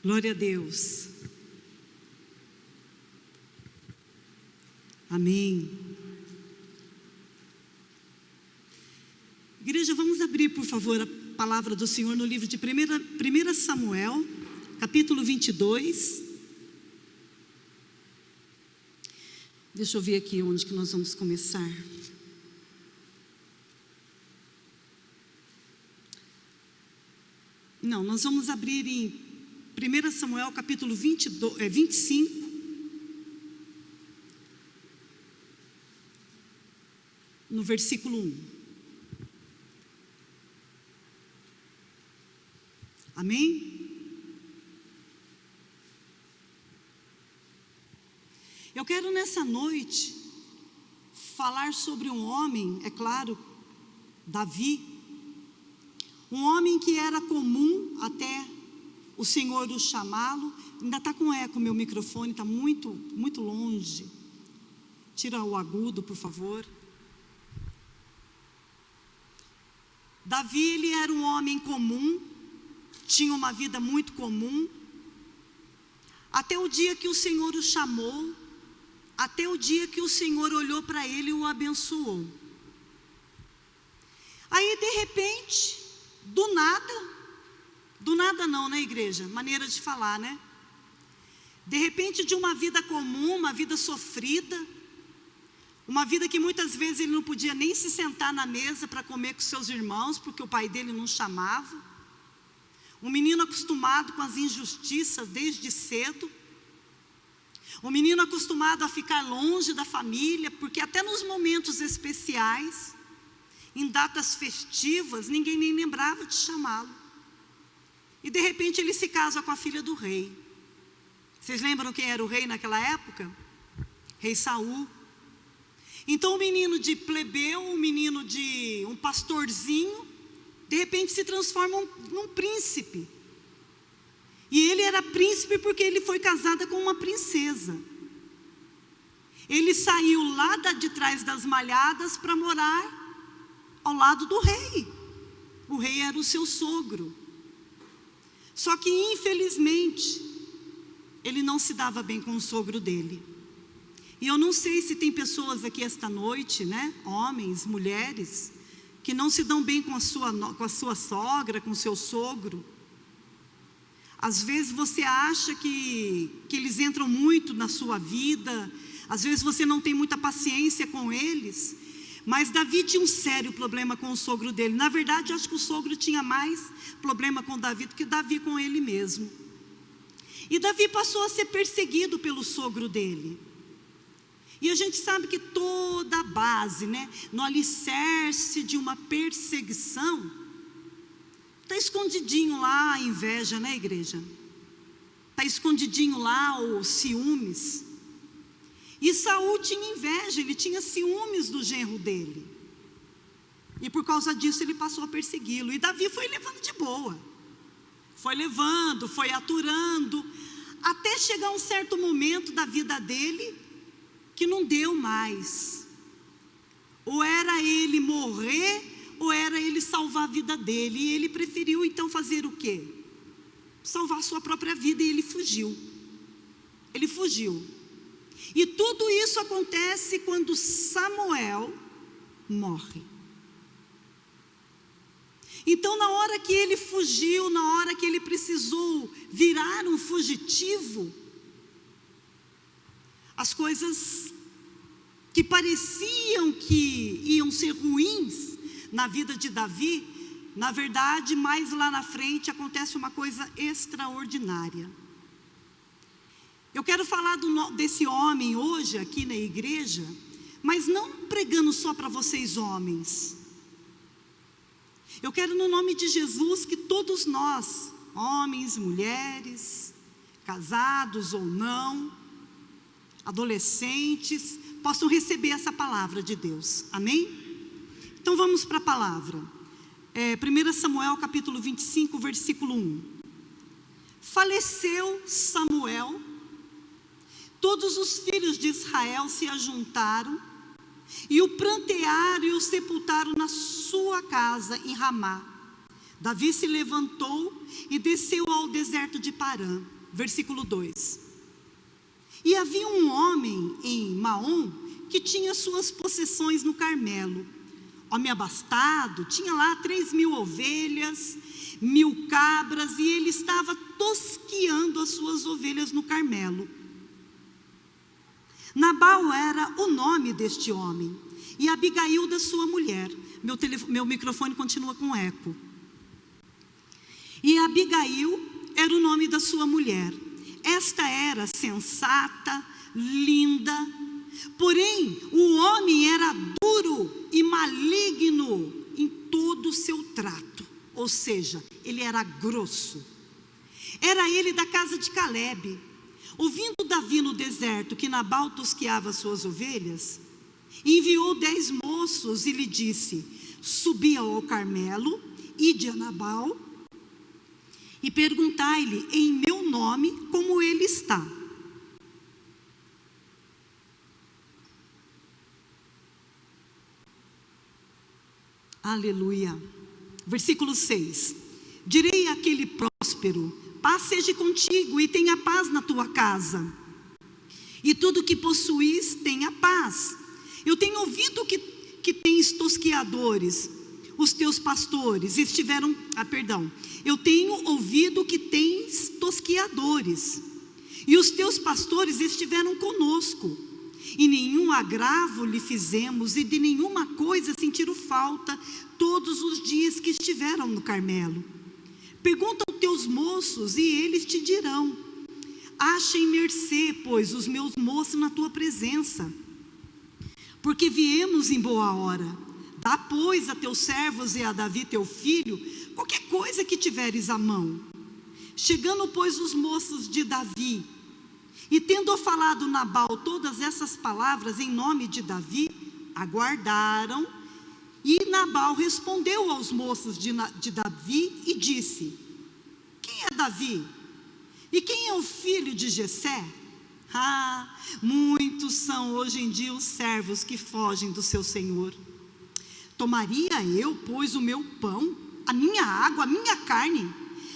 Glória a Deus. Amém. Igreja, vamos abrir, por favor, a palavra do Senhor no livro de 1 Samuel, capítulo 22. Deixa eu ver aqui onde que nós vamos começar. Não, nós vamos abrir em 1 Samuel, capítulo 25, no versículo 1. Amém? Eu quero nessa noite falar sobre um homem, é claro, Davi, um homem que era comum até o Senhor o chamá-lo. Ainda está com eco meu microfone, está muito longe. Tira o agudo, por favor. Davi, ele era um homem comum, tinha uma vida muito comum, até o dia que o Senhor o chamou, até o dia que o Senhor olhou para ele e o abençoou. Aí, de repente, do nada não, né, igreja? Maneira de falar, né? De repente, de uma vida comum, uma vida sofrida, uma vida que muitas vezes ele não podia nem se sentar na mesa para comer com seus irmãos, porque o pai dele não chamava. Um menino acostumado com as injustiças desde cedo. Um menino acostumado a ficar longe da família, porque até nos momentos especiais, em datas festivas, ninguém nem lembrava de chamá-lo. E de repente ele se casa com a filha do rei. Vocês lembram quem era o rei naquela época? Rei Saul. Então o menino de plebeu, um menino de um pastorzinho, de repente se transforma num príncipe. E ele era príncipe porque ele foi casado com uma princesa. Ele saiu lá de trás das malhadas para morar ao lado do rei. O rei era o seu sogro. Só que infelizmente ele não se dava bem com o sogro dele. E eu não sei se tem pessoas aqui esta noite, né? Homens, mulheres, que não se dão bem com a sua sogra, com o seu sogro. Às vezes você acha que eles entram muito na sua vida, às vezes você não tem muita paciência com eles, mas Davi tinha um sério problema com o sogro dele. Na verdade, eu acho que o sogro tinha mais problema com Davi do que Davi com ele mesmo. E Davi passou a ser perseguido pelo sogro dele. E a gente sabe que toda a base, né, no alicerce de uma perseguição, está escondidinho lá a inveja, né, igreja? Está escondidinho lá os ciúmes. E Saul tinha inveja, ele tinha ciúmes do genro dele. E por causa disso ele passou a persegui-lo. E Davi foi levando de boa. Foi levando, foi aturando, até chegar um certo momento da vida dele que não deu mais. Ou era ele morrer, ou era ele salvar a vida dele. E ele preferiu então fazer o quê? Salvar a sua própria vida, e ele fugiu. Ele fugiu. E tudo isso acontece quando Samuel morre. Então, na hora que ele fugiu, na hora que ele precisou virar um fugitivo, as coisas que pareciam que iam ser ruins na vida de Davi, na verdade, mais lá na frente acontece uma coisa extraordinária. Eu quero falar desse homem hoje aqui na igreja, mas não pregando só para vocês homens. Eu quero, no nome de Jesus, que todos nós, homens, mulheres, casados ou não, adolescentes, possam receber essa palavra de Deus, amém? Então vamos para a palavra. 1 Samuel capítulo 25, versículo 1. Faleceu Samuel, todos os filhos de Israel se ajuntaram, e o prantearam e o sepultaram na sua casa em Ramá, Davi se levantou e desceu ao deserto de Parã. Versículo 2. E havia um homem em Maom que tinha suas possessões no Carmelo. Homem abastado, tinha lá 3.000 ovelhas, 1.000 cabras, e ele estava tosqueando as suas ovelhas no Carmelo. Nabal era o nome deste homem, e Abigail da sua mulher. Meu microfone continua com eco. E Abigail era o nome da sua mulher. Esta era sensata, linda, porém o homem era duro e maligno em todo o seu trato, ou seja, ele era grosso. Era ele da casa de Calebe. Ouvindo Davi no deserto que Nabal tosqueava suas ovelhas, enviou 10 moços e lhe disse: subi ao Carmelo, ide a Nabal e perguntai-lhe em meu nome como ele está. Aleluia. Versículo 6. Direi àquele próspero: paz seja contigo e tenha paz na tua casa, e tudo que possuís tenha paz. Eu tenho ouvido que tens tosqueadores, os teus pastores estiveram, eu tenho ouvido que tens tosqueadores, e os teus pastores estiveram conosco, e nenhum agravo lhe fizemos, e de nenhuma coisa sentiram falta todos os dias que estiveram no Carmelo. Pergunta aos teus moços, e eles te dirão. Achem mercê, pois, os meus moços na tua presença, porque viemos em boa hora. Dá, pois, a teus servos e a Davi teu filho qualquer coisa que tiveres à mão. Chegando, pois, os moços de Davi, e tendo falado Nabal todas essas palavras em nome de Davi, aguardaram. E Nabal respondeu aos moços de Davi e disse: quem é Davi? E quem é o filho de Jessé? Muitos são hoje em dia os servos que fogem do seu senhor. Tomaria eu, pois, o meu pão, a minha água, a minha carne,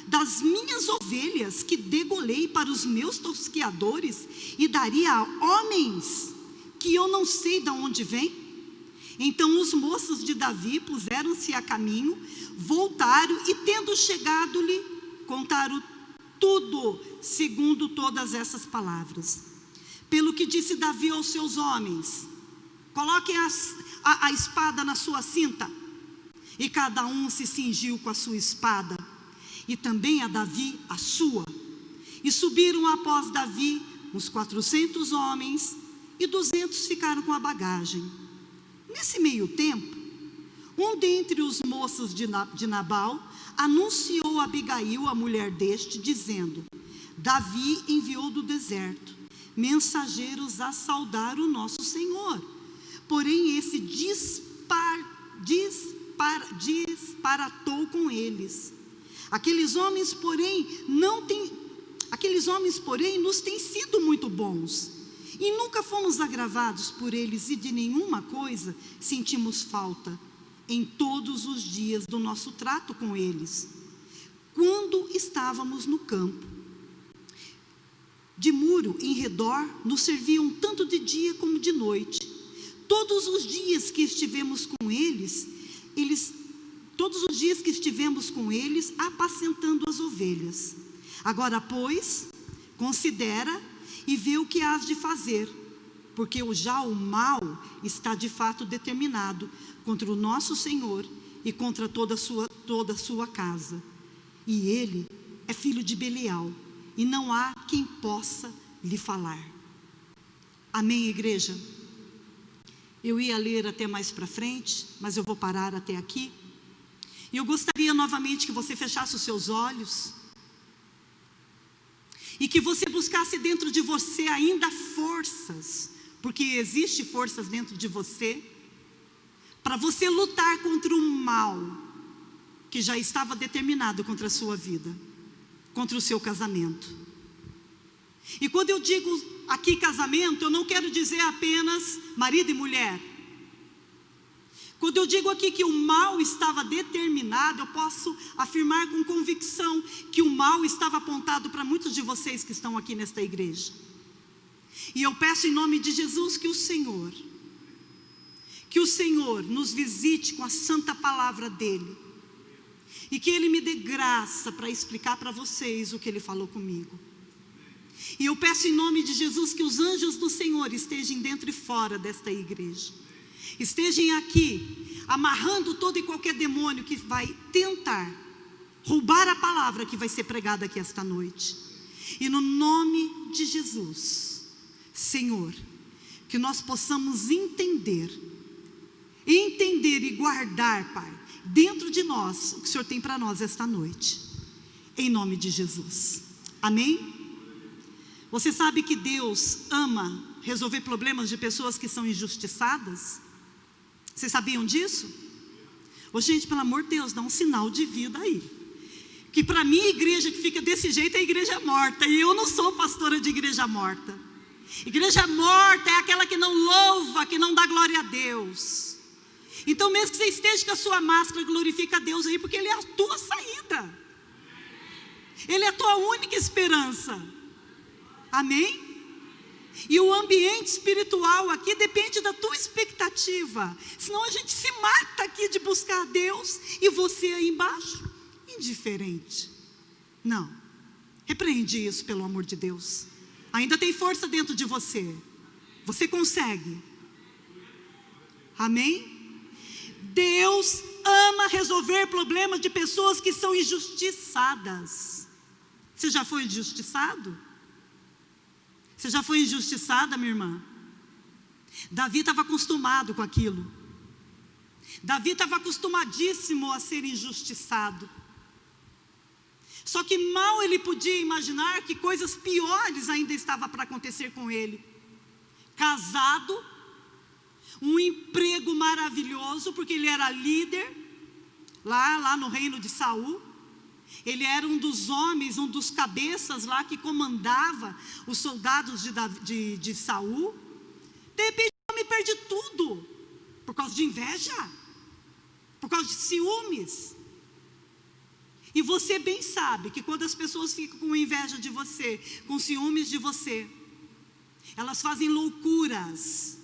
das minhas ovelhas que degolei para os meus tosqueadores, e daria a homens que eu não sei de onde vêm? Então os moços de Davi puseram-se a caminho, voltaram e, tendo chegado-lhe, contaram tudo segundo todas essas palavras. Pelo que disse Davi aos seus homens: coloquem a espada na sua cinta. E cada um se cingiu com a sua espada, e também a Davi a sua. E subiram após Davi uns 400 homens, e 200 ficaram com a bagagem. Nesse meio tempo, um dentre os moços de Nabal anunciou a Abigail, a mulher deste, dizendo: Davi enviou do deserto mensageiros a saudar o nosso Senhor. Porém esse disparatou com eles. Aqueles homens, porém, nos têm sido muito bons, e nunca fomos agravados por eles, e de nenhuma coisa sentimos falta em todos os dias do nosso trato com eles, quando estávamos no campo. De muro em redor nos serviam tanto de dia como de noite. Todos os dias que estivemos com eles, apacentando as ovelhas. Agora, pois, considera e vê o que has de fazer, porque já o mal está de fato determinado contra o nosso Senhor e contra toda a sua casa. E ele é filho de Belial, e não há quem possa lhe falar. Amém, igreja? Eu ia ler até mais para frente, mas eu vou parar até aqui. E eu gostaria novamente que você fechasse os seus olhos, e que você buscasse dentro de você ainda forças, porque existe forças dentro de você, para você lutar contra o mal que já estava determinado contra a sua vida, contra o seu casamento. E quando eu digo aqui casamento, eu não quero dizer apenas marido e mulher. Quando eu digo aqui que o mal estava determinado, eu posso afirmar com convicção que o mal estava apontado para muitos de vocês que estão aqui nesta igreja. E eu peço em nome de Jesus que o Senhor nos visite com a santa palavra dEle. E que Ele me dê graça para explicar para vocês o que Ele falou comigo. E eu peço em nome de Jesus que os anjos do Senhor estejam dentro e fora desta igreja. Estejam aqui, amarrando todo e qualquer demônio que vai tentar roubar a palavra que vai ser pregada aqui esta noite. E no nome de Jesus, Senhor, que nós possamos entender e guardar, Pai, dentro de nós o que o Senhor tem para nós esta noite. Em nome de Jesus. Amém? Você sabe que Deus ama resolver problemas de pessoas que são injustiçadas? Vocês sabiam disso? Ô gente, pelo amor de Deus, dá um sinal de vida aí. Que para mim a igreja que fica desse jeito é a igreja morta. E eu não sou pastora de igreja morta. Igreja morta é aquela que não louva, que não dá glória a Deus. Então mesmo que você esteja com a sua máscara, glorifica a Deus aí, porque Ele é a tua saída. Ele é a tua única esperança. Amém? E o ambiente espiritual aqui depende da tua expectativa. Senão a gente se mata aqui de buscar a Deus e você aí embaixo, indiferente. Não, repreende isso pelo amor de Deus. Ainda tem força dentro de você. Você consegue. Amém? Deus ama resolver problemas de pessoas que são injustiçadas. Você já foi injustiçado? Você já foi injustiçada, minha irmã? Davi estava acostumado com aquilo. Davi estava acostumadíssimo a ser injustiçado. Só que mal ele podia imaginar que coisas piores ainda estavam para acontecer com ele. Casado, um emprego maravilhoso, porque ele era líder lá no reino de Saul. Ele era um dos homens, um dos cabeças lá que comandava os soldados de Saul. De repente o homem perde tudo, por causa de inveja, por causa de ciúmes. E você bem sabe que quando as pessoas ficam com inveja de você, com ciúmes de você, elas fazem loucuras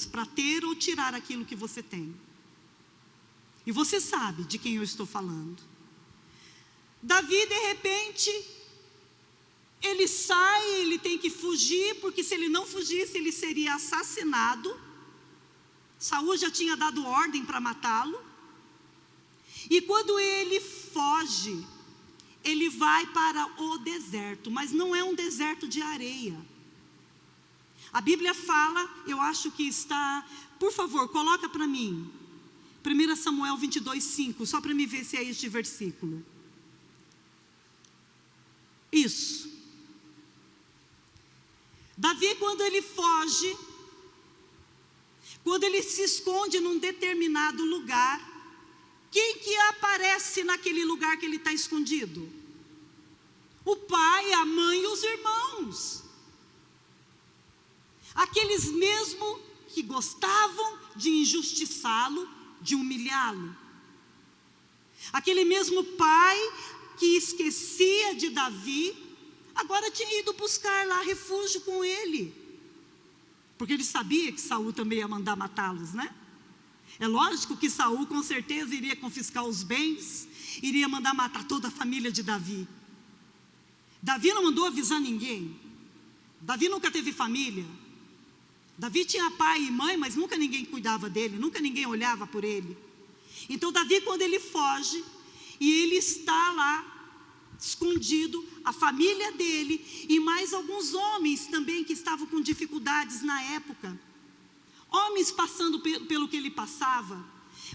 para ter ou tirar aquilo que você tem. E você sabe de quem eu estou falando. Davi, de repente, ele sai, ele tem que fugir, porque se ele não fugisse, ele seria assassinado. Saul já tinha dado ordem para matá-lo. E quando ele foge, ele vai para o deserto, mas não é um deserto de areia. A Bíblia fala, eu acho que está, por favor, coloca para mim, 1 Samuel 22:5, só para me ver se é este versículo. Isso. Davi, quando ele foge, quando ele se esconde num determinado lugar, quem que aparece naquele lugar que ele está escondido? O pai, a mãe e os irmãos. Aqueles mesmo que gostavam de injustiçá-lo, de humilhá-lo. Aquele mesmo pai que esquecia de Davi, agora tinha ido buscar lá refúgio com ele. Porque ele sabia que Saul também ia mandar matá-los, né? É lógico que Saul com certeza iria confiscar os bens, iria mandar matar toda a família de Davi. Davi não mandou avisar ninguém. Davi nunca teve família. Davi tinha pai e mãe, mas nunca ninguém cuidava dele, nunca ninguém olhava por ele. Então Davi, quando ele foge, e ele está lá, escondido, a família dele, e mais alguns homens também que estavam com dificuldades na época. Homens passando pelo que ele passava,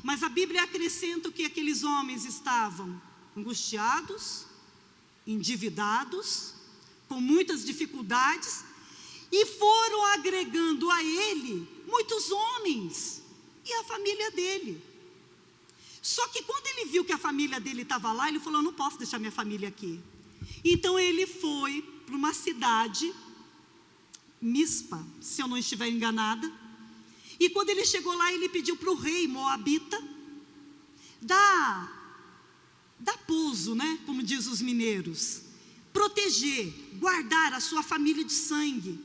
mas a Bíblia acrescenta que aqueles homens estavam angustiados, endividados, com muitas dificuldades, e foram agregando a ele muitos homens, e a família dele. Só que quando ele viu que a família dele estava lá, ele falou: eu não posso deixar minha família aqui. Então ele foi para uma cidade, Mispa, se eu não estiver enganada, E quando ele chegou lá, ele pediu para o rei moabita dar pouso, né? Como diz os mineiros, proteger, guardar a sua família de sangue.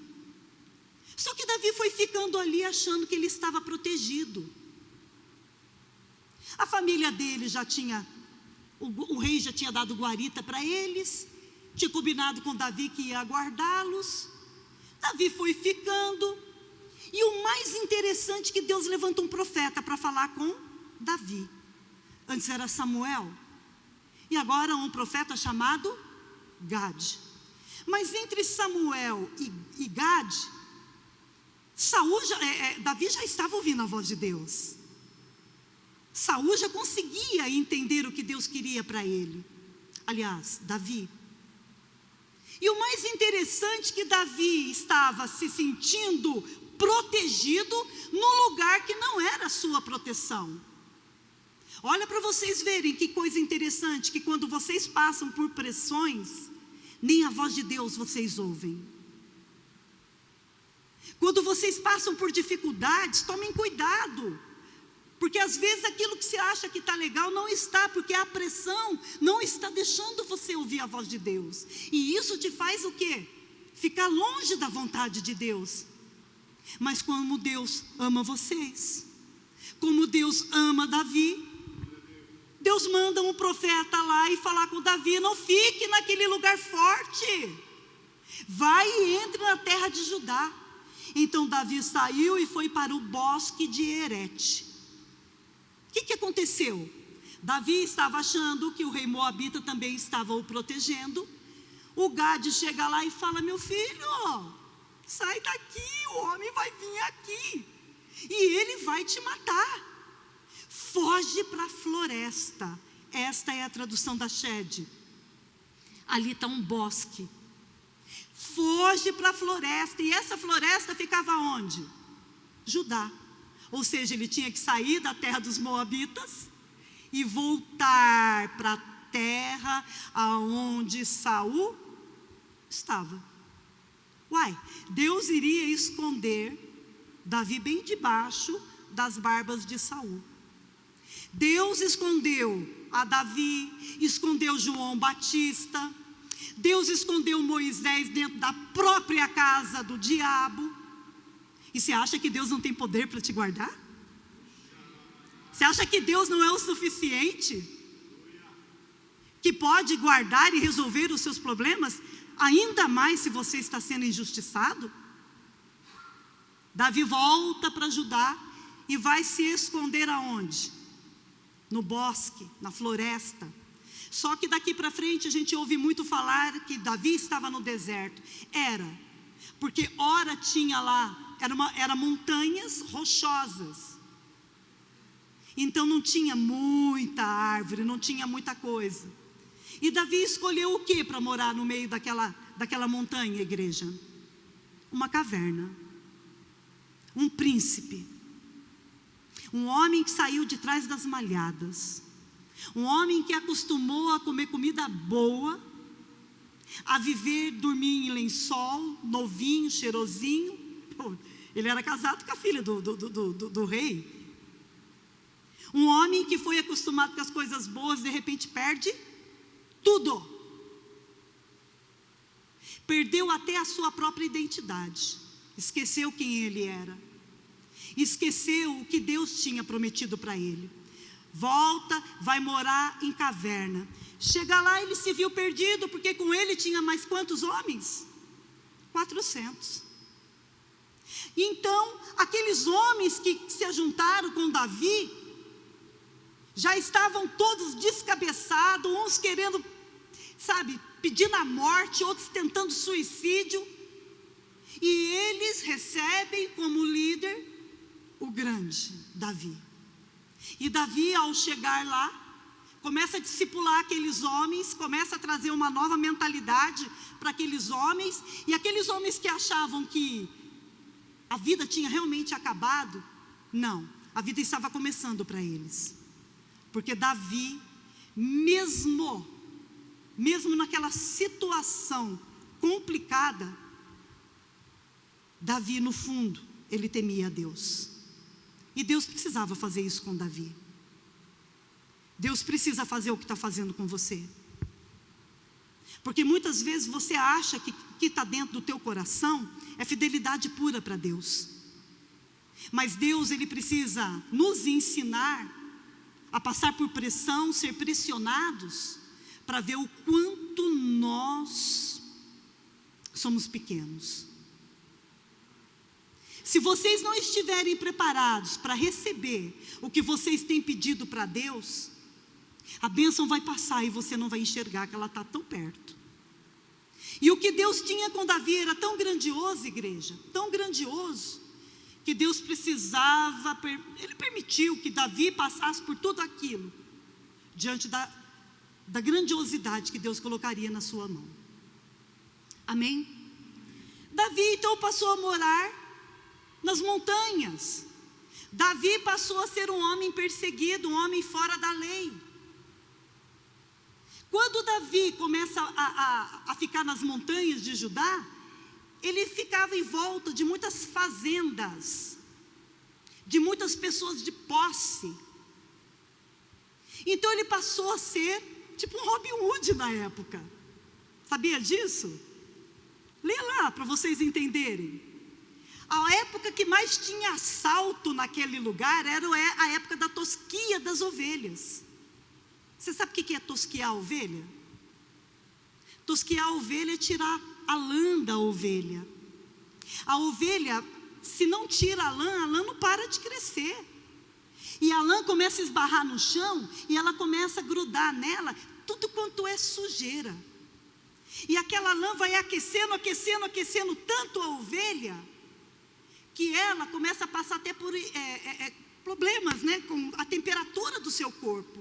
Só que Davi foi ficando ali achando que ele estava protegido. A família dele já tinha, o rei já tinha dado guarita para eles, tinha combinado com Davi que ia guardá-los. Davi foi ficando, e o mais interessante é que Deus levanta um profeta para falar com Davi. Antes era Samuel, e agora um profeta chamado Gade. Mas entre Samuel e Gade, Davi já estava ouvindo a voz de Deus. Saul já conseguia entender o que Deus queria para ele. Aliás, Davi. E o mais interessante é que Davi estava se sentindo protegido num lugar que não era a sua proteção. Olha para vocês verem que coisa interessante, que quando vocês passam por pressões, nem a voz de Deus vocês ouvem. Quando vocês passam por dificuldades, tomem cuidado, porque às vezes aquilo que você acha que está legal não está, porque a pressão não está deixando você ouvir a voz de Deus, e isso te faz o quê? Ficar longe da vontade de Deus. Mas como Deus ama vocês, como Deus ama Davi, Deus manda um profeta lá e falar com Davi: não fique naquele lugar forte, vai e entre na terra de Judá. Então Davi saiu e foi para o bosque de Herete. O que aconteceu? Davi estava achando que o rei moabita também estava o protegendo. O Gade chega lá e fala: meu filho, sai daqui, o homem vai vir aqui e ele vai te matar. Foge para a floresta. Esta é a tradução da Shed. Ali está um bosque. Foge para a floresta. E essa floresta ficava onde? Judá. Ou seja, ele tinha que sair da terra dos moabitas e voltar para a terra aonde Saul estava. Uai, Deus iria esconder Davi bem debaixo das barbas de Saul. Deus escondeu a Davi, escondeu João Batista, Deus escondeu Moisés dentro da própria casa do diabo. E você acha que Deus não tem poder para te guardar? Você acha que Deus não é o suficiente? Que pode guardar e resolver os seus problemas, ainda mais se você está sendo injustiçado? Davi volta para Judá e vai se esconder aonde? No bosque, na floresta. Só que daqui para frente a gente ouve muito falar que Davi estava no deserto. Porque ora tinha lá, eram montanhas rochosas. Então não tinha muita árvore, não tinha muita coisa. E Davi escolheu o que para morar no meio daquela montanha, igreja? Uma caverna. Um príncipe. Um homem que saiu de trás das malhadas. Um homem que acostumou a comer comida boa, a viver, dormir em lençol, novinho, cheirosinho. Ele era casado com a filha do rei. Um homem que foi acostumado com as coisas boas, de repente perde tudo. Perdeu até a sua própria identidade. Esqueceu quem ele era. Esqueceu o que Deus tinha prometido para ele. Volta, vai morar em caverna. Chega lá, ele se viu perdido, porque com ele tinha mais quantos homens? 400. Então, aqueles homens que se ajuntaram com Davi, já estavam todos descabeçados, uns querendo, pedindo a morte, outros tentando suicídio. E eles recebem como líder o grande Davi. E Davi, ao chegar lá, começa a discipular aqueles homens, começa a trazer uma nova mentalidade para aqueles homens, e aqueles homens que achavam que a vida tinha realmente acabado, não, a vida estava começando para eles, porque Davi, mesmo naquela situação complicada, Davi no fundo, ele temia a Deus. E Deus precisava fazer isso com Davi. Deus precisa fazer o que está fazendo com você. Porque muitas vezes você acha que o que está dentro do teu coração é fidelidade pura para Deus. Mas Deus, Ele precisa nos ensinar a passar por pressão, ser pressionados, para ver o quanto nós somos pequenos. Se vocês não estiverem preparados para receber o que vocês têm pedido para Deus, a bênção vai passar e você não vai enxergar que ela está tão perto. E o que Deus tinha com Davi era tão grandioso, igreja, tão grandioso, que Deus precisava, Ele permitiu que Davi passasse por tudo aquilo, diante da grandiosidade que Deus colocaria na sua mão. Amém? Davi então passou a morar nas montanhas. Davi passou a ser um homem perseguido, um homem fora da lei. Quando Davi começa a ficar nas montanhas de Judá, ele ficava em volta de muitas fazendas, de muitas pessoas de posse. Então ele passou a ser tipo um Robin Hood na época. Sabia disso? Lê lá para vocês entenderem. A época que mais tinha assalto naquele lugar era a época da tosquia das ovelhas. Você sabe o que é tosquiar a ovelha? Tosquiar a ovelha é tirar a lã da ovelha. A ovelha, se não tira a lã não para de crescer. E a lã começa a esbarrar no chão e ela começa a grudar nela tudo quanto é sujeira. E aquela lã vai aquecendo, aquecendo, aquecendo tanto a ovelha, que ela começa a passar até por problemas, né, com a temperatura do seu corpo,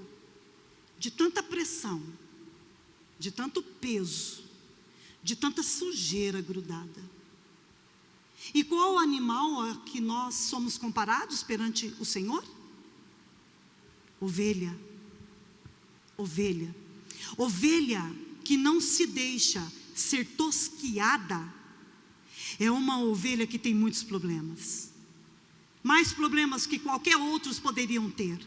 de tanta pressão, de tanto peso, de tanta sujeira grudada. E qual animal a que nós somos comparados perante o Senhor? Ovelha. Ovelha. Ovelha que não se deixa ser tosquiada é uma ovelha que tem muitos problemas, mais problemas que qualquer outros poderiam ter.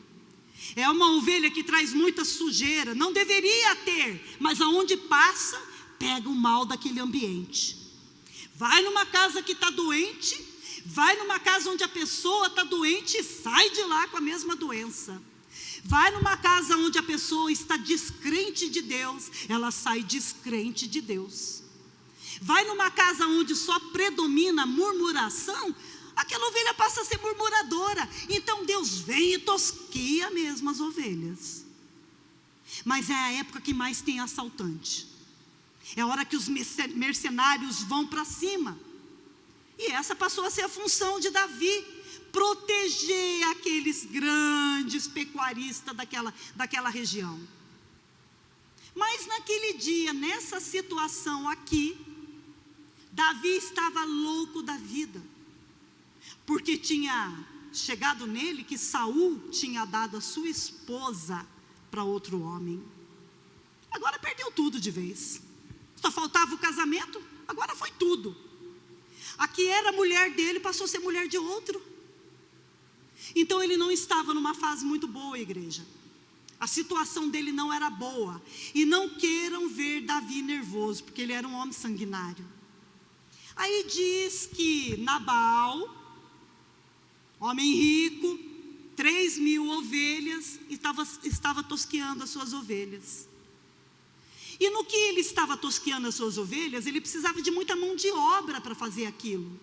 É uma ovelha que traz muita sujeira, não deveria ter, mas aonde passa, pega o mal daquele ambiente. Vai numa casa que está doente, vai numa casa onde a pessoa está doente e sai de lá com a mesma doença. Vai numa casa onde a pessoa está descrente de Deus, ela sai descrente de Deus. Vai numa casa onde só predomina murmuração, aquela ovelha passa a ser murmuradora. Então Deus vem e tosquia mesmo as ovelhas. Mas é a época que mais tem assaltante. É a hora que os mercenários vão para cima. E essa passou a ser a função de Davi, proteger aqueles grandes pecuaristas daquela região. Mas naquele dia, nessa situação aqui, Davi estava louco da vida, porque tinha chegado nele que Saul tinha dado a sua esposa para outro homem. Agora perdeu tudo de vez. Só faltava o casamento, agora foi tudo. A que era mulher dele passou a ser mulher de outro. Então ele não estava numa fase muito boa, igreja. A situação dele não era boa. E não queiram ver Davi nervoso, porque ele era um homem sanguinário. Aí diz que Nabal, homem rico, 3.000 ovelhas, estava tosqueando as suas ovelhas. E no que ele estava tosqueando as suas ovelhas, ele precisava de muita mão de obra para fazer aquilo.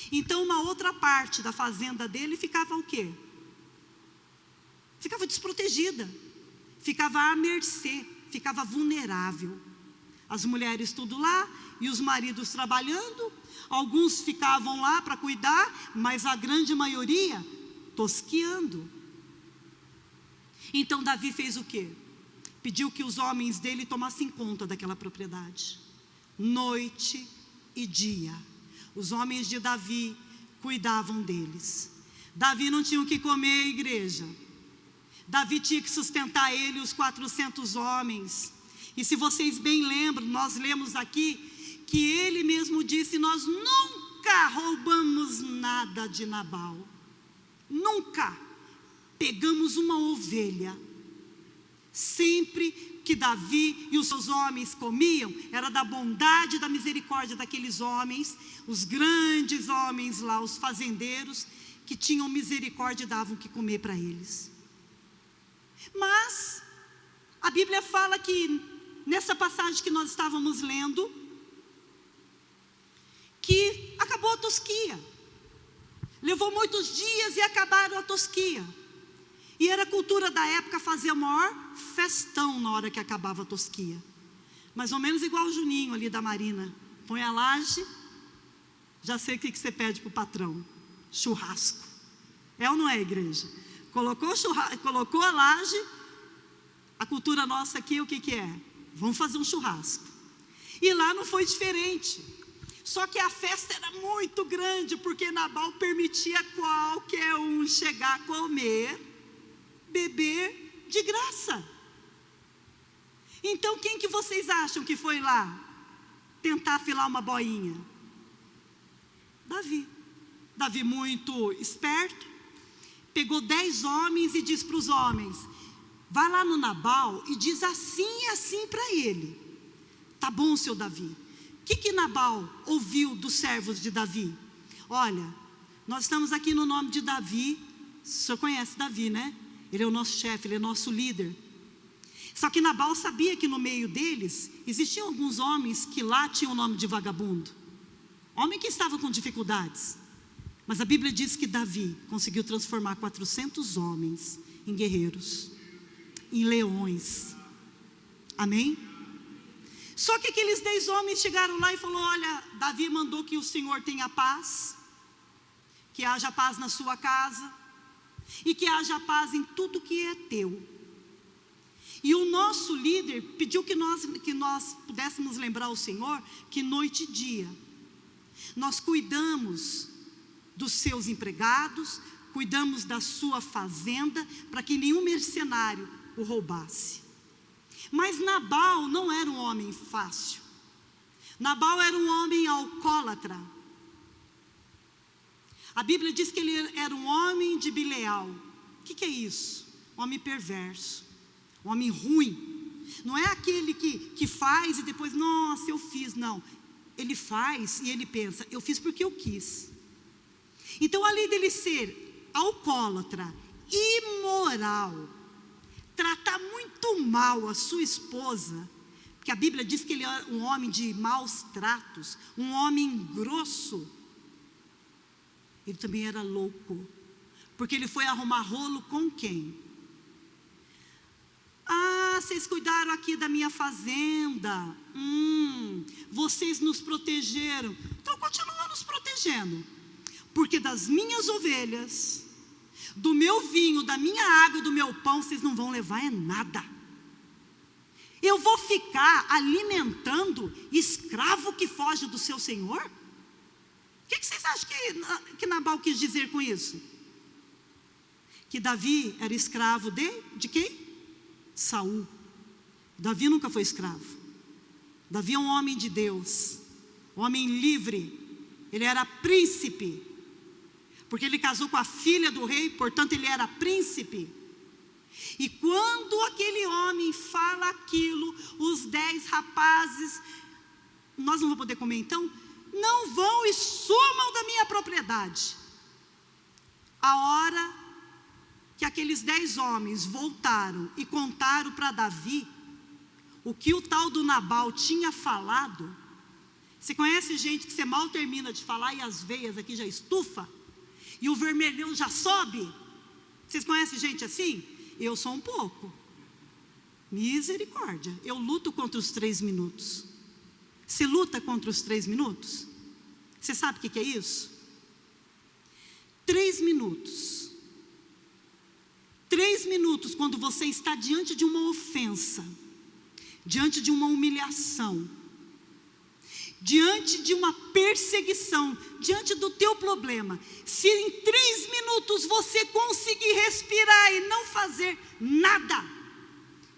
Então uma outra parte da fazenda dele ficava o quê? Ficava desprotegida, ficava à mercê, ficava vulnerável. As mulheres tudo lá, e os maridos trabalhando, alguns ficavam lá para cuidar, mas a grande maioria tosqueando. Então Davi fez o quê? Pediu que os homens dele tomassem conta daquela propriedade, noite e dia. Os homens de Davi cuidavam deles. Davi não tinha o que comer, igreja. Davi tinha que sustentar ele e os 400 homens. E se vocês bem lembram, nós lemos aqui que ele mesmo disse: nós nunca roubamos nada de Nabal. Nunca pegamos uma ovelha. Sempre que Davi e os seus homens comiam, era da bondade e da misericórdia daqueles homens, os grandes homens lá, os fazendeiros, que tinham misericórdia e davam o que comer para eles. Mas a Bíblia fala que, nessa passagem que nós estávamos lendo, que acabou a tosquia. Levou muitos dias e acabaram a tosquia. E era a cultura da época fazer o maior festão na hora que acabava a tosquia. Mais ou menos igual o Juninho ali da Marina. Põe a laje, já sei o que você pede para o patrão. Churrasco. É ou não é, igreja? Colocou a laje, a cultura nossa aqui, o que é? Vamos fazer um churrasco. E lá não foi diferente. Só que a festa era muito grande, porque Nabal permitia qualquer um chegar a comer, beber de graça. Então quem que vocês acham que foi lá tentar afilar uma boinha? Davi muito esperto, pegou 10 homens e disse para os homens: vai lá no Nabal e diz assim e assim para ele. Tá bom, seu Davi. O que Nabal ouviu dos servos de Davi? Olha, nós estamos aqui no nome de Davi. O senhor conhece Davi, né? Ele é o nosso chefe, ele é nosso líder. Só que Nabal sabia que no meio deles existiam alguns homens que lá tinham o nome de vagabundo, homem que estava com dificuldades. Mas a Bíblia diz que Davi conseguiu transformar 400 homens em guerreiros, em leões. Amém? Só que aqueles 10 homens chegaram lá e falaram: olha, Davi mandou que o Senhor tenha paz, que haja paz na sua casa, e que haja paz em tudo que é teu. E o nosso líder pediu que nós pudéssemos lembrar ao Senhor que noite e dia nós cuidamos dos seus empregados, cuidamos da sua fazenda, para que nenhum mercenário o roubasse. Mas Nabal não era um homem fácil. Nabal era um homem alcoólatra. A Bíblia diz que ele era um homem de Bileal. O que é isso? Um homem perverso, um homem ruim. Não é aquele que faz e depois, nossa, eu fiz. Não, ele faz e ele pensa: eu fiz porque eu quis. Então, além dele ser alcoólatra, imoral, tratar muito mal a sua esposa, porque a Bíblia diz que ele é um homem de maus tratos, um homem grosso, ele também era louco, porque ele foi arrumar rolo com quem? Ah, vocês cuidaram aqui da minha fazenda, vocês nos protegeram, então continua nos protegendo, porque das minhas ovelhas, do meu vinho, da minha água e do meu pão, vocês não vão levar é nada. Eu vou ficar alimentando escravo que foge do seu senhor? O que vocês acham que Nabal quis dizer com isso? Que Davi era escravo de quem? Saul. Davi nunca foi escravo. Davi é um homem de Deus, um homem livre. Ele era príncipe, porque ele casou com a filha do rei, portanto ele era príncipe. E quando aquele homem fala aquilo, os 10 rapazes, nós não vamos poder comer então? Não vão e sumam da minha propriedade. A hora que aqueles 10 homens voltaram e contaram para Davi o que o tal do Nabal tinha falado. Você conhece gente que você mal termina de falar e as veias aqui já estufa? E o vermelhão já sobe? Vocês conhecem gente assim? Eu sou um pouco. Misericórdia. Eu luto contra os 3 minutos. Você luta contra os 3 minutos? Você sabe o que é isso? 3 minutos. 3 minutos quando você está diante de uma ofensa, diante de uma humilhação, diante de uma perseguição, diante do teu problema. Se em 3 minutos você conseguir respirar e não fazer nada,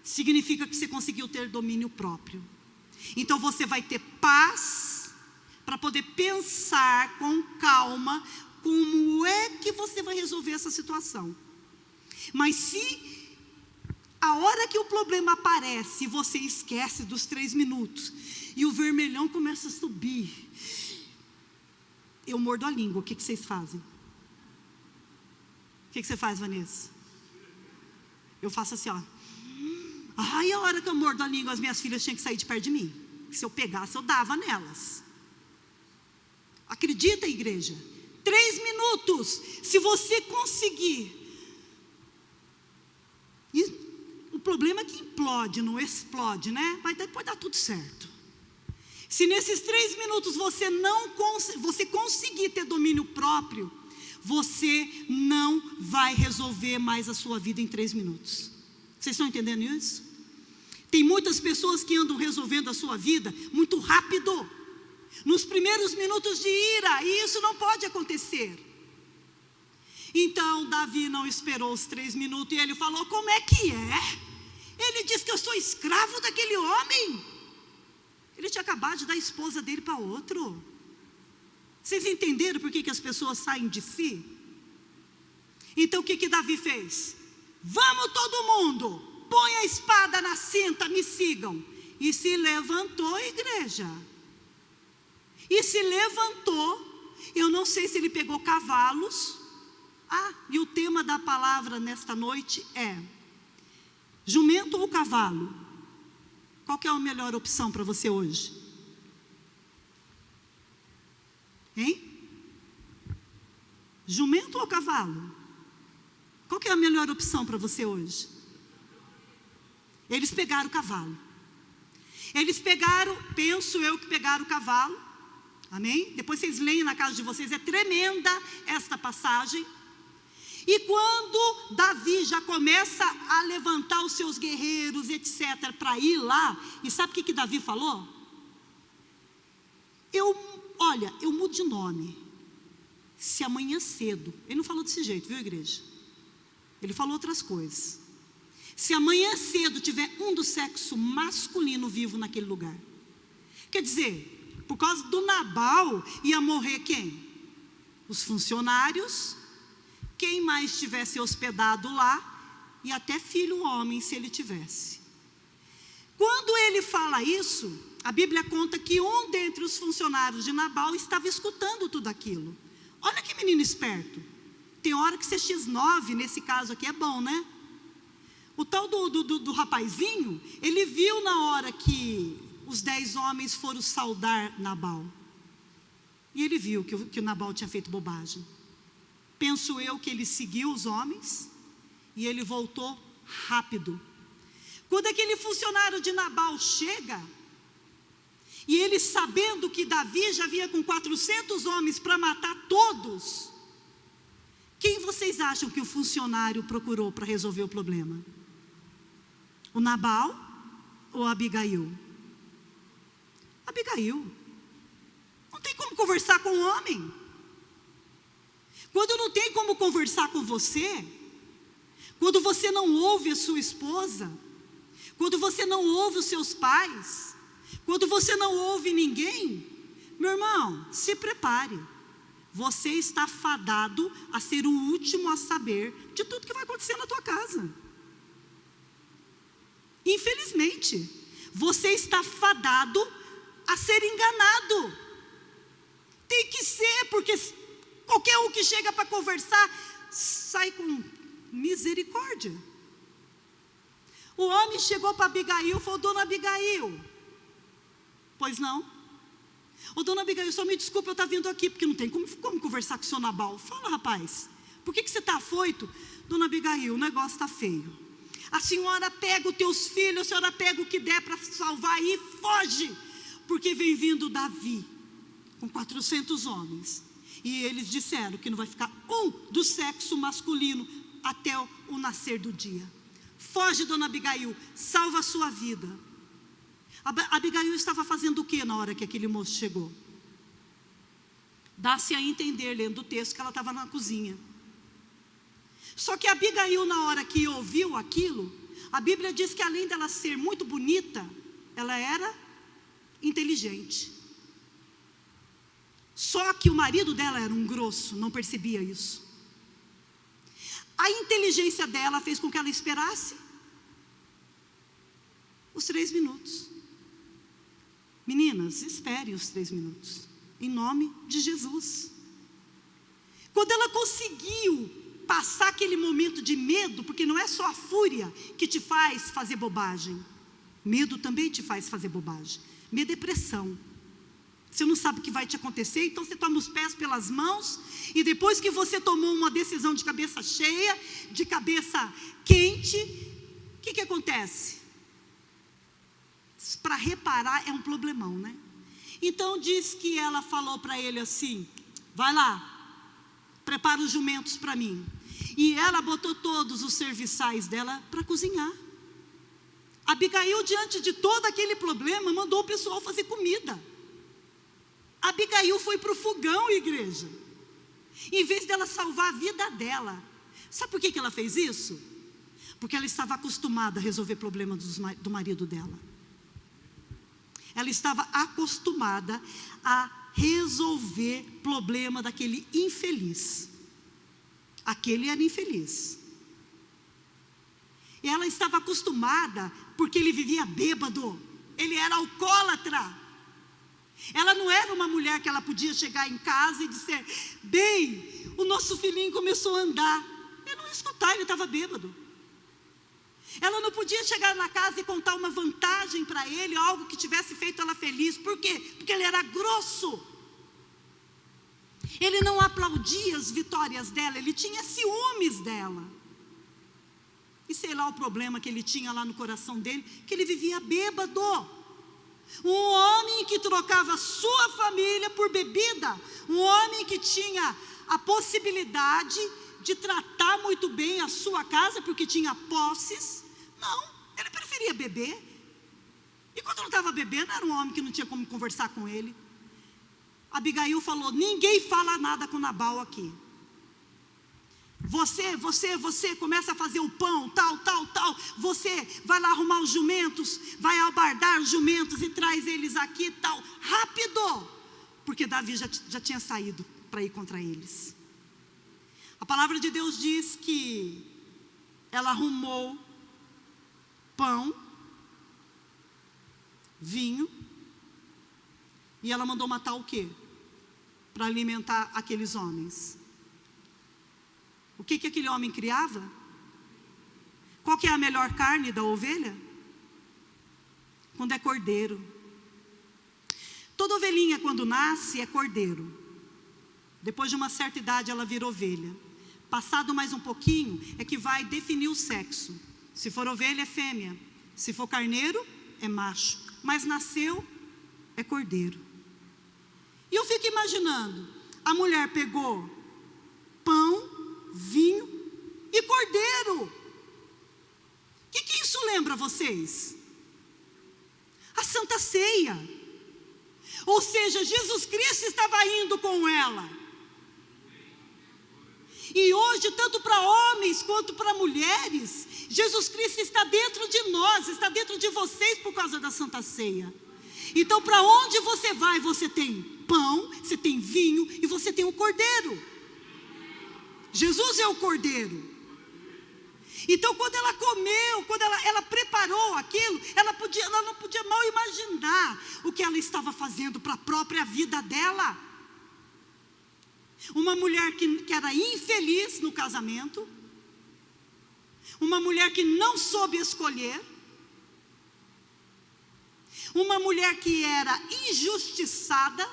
significa que você conseguiu ter domínio próprio. Então você vai ter paz para poder pensar com calma como é que você vai resolver essa situação. Mas se a hora que o problema aparece, você esquece dos 3 minutos, e o vermelhão começa a subir, eu mordo a língua. O que vocês fazem? O que você faz, Vanessa? Eu faço assim, ó. Ai, a hora que eu mordo a língua, as minhas filhas tinham que sair de perto de mim. Se eu pegasse, eu dava nelas. Acredita, igreja? 3 minutos. Se você conseguir. E o problema é que implode, não explode, né? Mas depois dá tudo certo. Se nesses 3 minutos você conseguir ter domínio próprio, você não vai resolver mais a sua vida em 3 minutos. Vocês estão entendendo isso? Tem muitas pessoas que andam resolvendo a sua vida muito rápido, nos primeiros minutos de ira, e isso não pode acontecer. Então Davi não esperou os 3 minutos, e ele falou: como é que é? Ele disse que eu sou escravo daquele homem. Ele tinha acabado de dar a esposa dele para outro. Vocês entenderam por que as pessoas saem de si? Então o que Davi fez? Vamos todo mundo, põe a espada na cinta, me sigam. E se levantou, igreja. E se levantou. Eu não sei se ele pegou cavalos. E o tema da palavra nesta noite é: jumento ou cavalo? Qual que é a melhor opção para você hoje? Hein? Jumento ou cavalo? Qual que é a melhor opção para você hoje? Eles pegaram o cavalo. Eles pegaram, penso eu que pegaram o cavalo. Amém? Depois vocês leem na casa de vocês, é tremenda esta passagem. E quando Davi já começa a levantar os seus guerreiros, etc., para ir lá, e sabe o que Davi falou? Eu mudo de nome. Se amanhã cedo, ele não falou desse jeito, viu, igreja? Ele falou outras coisas. Se amanhã cedo tiver um do sexo masculino vivo naquele lugar, quer dizer, por causa do Nabal, ia morrer quem? Os funcionários, quem mais tivesse hospedado lá, e até filho homem, se ele tivesse. Quando ele fala isso, a Bíblia conta que um dentre os funcionários de Nabal estava escutando tudo aquilo. Olha que menino esperto. Tem hora que ser X9, nesse caso aqui, é bom, né? O tal do rapazinho, ele viu na hora que os 10 homens foram saudar Nabal. E ele viu que o Nabal tinha feito bobagem. Penso eu que ele seguiu os homens e ele voltou rápido. Quando aquele funcionário de Nabal chega, e ele sabendo que Davi já vinha com 400 homens para matar todos, quem vocês acham que o funcionário procurou para resolver o problema? O Nabal ou a Abigail? Abigail. Não tem como conversar com um homem. Quando não tem como conversar com você, quando você não ouve a sua esposa, quando você não ouve os seus pais, quando você não ouve ninguém, meu irmão, se prepare. Você está fadado a ser o último a saber de tudo que vai acontecer na tua casa. Infelizmente, você está fadado a ser enganado. Tem que ser, porque qualquer um que chega para conversar, sai com misericórdia. O homem chegou para Abigail e falou: dona Abigail, pois não? Ô dona Abigail, só me desculpe eu estar vindo aqui, porque não tem como conversar com o seu Nabal. Fala, rapaz, por que você está afoito? Dona Abigail, o negócio está feio. A senhora pega os teus filhos, a senhora pega o que der para salvar e foge, porque vem vindo Davi, com 400 homens. E eles disseram que não vai ficar um do sexo masculino até o nascer do dia. Foge, dona Abigail, salva a sua vida. Abigail estava fazendo o que na hora que aquele moço chegou? Dá-se a entender, lendo o texto, que ela estava na cozinha. Só que Abigail, na hora que ouviu aquilo, a Bíblia diz que além dela ser muito bonita, ela era inteligente. Só que o marido dela era um grosso, não percebia isso. A inteligência dela fez com que ela esperasse os 3 minutos. Meninas, espere os 3 minutos, em nome de Jesus. Quando ela conseguiu passar aquele momento de medo, porque não é só a fúria que te faz fazer bobagem, medo também te faz fazer bobagem. Medo é pressão. Você não sabe o que vai te acontecer, então você toma os pés pelas mãos, e depois que você tomou uma decisão de cabeça cheia, de cabeça quente, o que acontece? Para reparar é um problemão, né? Então diz que ela falou para ele assim: vai lá, prepara os jumentos para mim. E ela botou todos os serviçais dela para cozinhar. Abigail, diante de todo aquele problema, mandou o pessoal fazer comida. Abigail foi para o fogão, igreja, em vez dela salvar a vida dela. Sabe por que ela fez isso? Porque ela estava acostumada a resolver problemas do marido dela. Ela estava acostumada a resolver problema daquele infeliz. Aquele era infeliz. E ela estava acostumada, porque ele vivia bêbado, ele era alcoólatra. Ela não era uma mulher que ela podia chegar em casa e dizer: bem, o nosso filhinho começou a andar. Eu não ia escutar, ele estava bêbado. Ela não podia chegar na casa e contar uma vantagem para ele, algo que tivesse feito ela feliz. Por quê? Porque ele era grosso. Ele não aplaudia as vitórias dela, ele tinha ciúmes dela. E sei lá o problema que ele tinha lá no coração dele, que ele vivia bêbado. Um homem que trocava sua família por bebida, um homem que tinha a possibilidade de tratar muito bem a sua casa, porque tinha posses. Não, ele preferia beber. E quando não estava bebendo, era um homem que não tinha como conversar com ele. Abigail falou: ninguém fala nada com Nabal aqui. Você começa a fazer o pão, tal. Você vai lá arrumar os jumentos, vai albardar os jumentos e traz eles aqui, tal. Rápido! Porque Davi já tinha saído para ir contra eles. A palavra de Deus diz que ela arrumou pão, vinho, e ela mandou matar o quê? Para alimentar aqueles homens. O que aquele homem criava? Qual que é a melhor carne da ovelha? Quando é cordeiro. Toda ovelhinha, quando nasce, é cordeiro. Depois de uma certa idade, ela vira ovelha. Passado mais um pouquinho, é que vai definir o sexo. Se for ovelha, é fêmea. Se for carneiro, é macho. Mas nasceu, é cordeiro. E eu fico imaginando, a mulher pegou pão, vinho e cordeiro. O que isso lembra a vocês? A Santa Ceia. Ou seja, Jesus Cristo estava indo com ela. E hoje, tanto para homens quanto para mulheres, Jesus Cristo está dentro de nós, está dentro de vocês por causa da Santa Ceia. Então, para onde você vai, você tem pão, você tem vinho e você tem o cordeiro. Jesus é o cordeiro. Então, quando ela comeu, quando ela preparou aquilo, ela não podia mal imaginar o que ela estava fazendo para a própria vida dela. Uma mulher que era infeliz no casamento, uma mulher que não soube escolher, uma mulher que era injustiçada,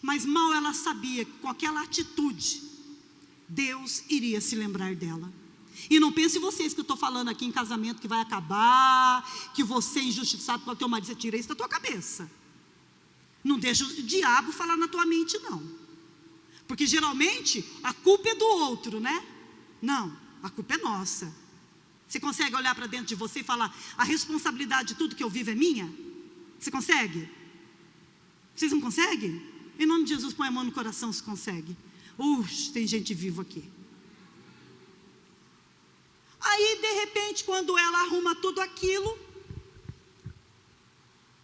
mas mal ela sabia que com aquela atitude, Deus iria se lembrar dela. E não pense vocês que eu estou falando aqui em casamento que vai acabar, que você é injustiçado pelo teu marido, você tira isso da tua cabeça. Não deixa o diabo falar na tua mente, não. Porque geralmente a culpa é do outro, né? Não, a culpa é nossa. Você consegue olhar para dentro de você e falar: a responsabilidade de tudo que eu vivo é minha? Você consegue? Vocês não conseguem? Em nome de Jesus, põe a mão no coração se consegue. Tem gente viva aqui. Aí, de repente, quando ela arruma tudo aquilo,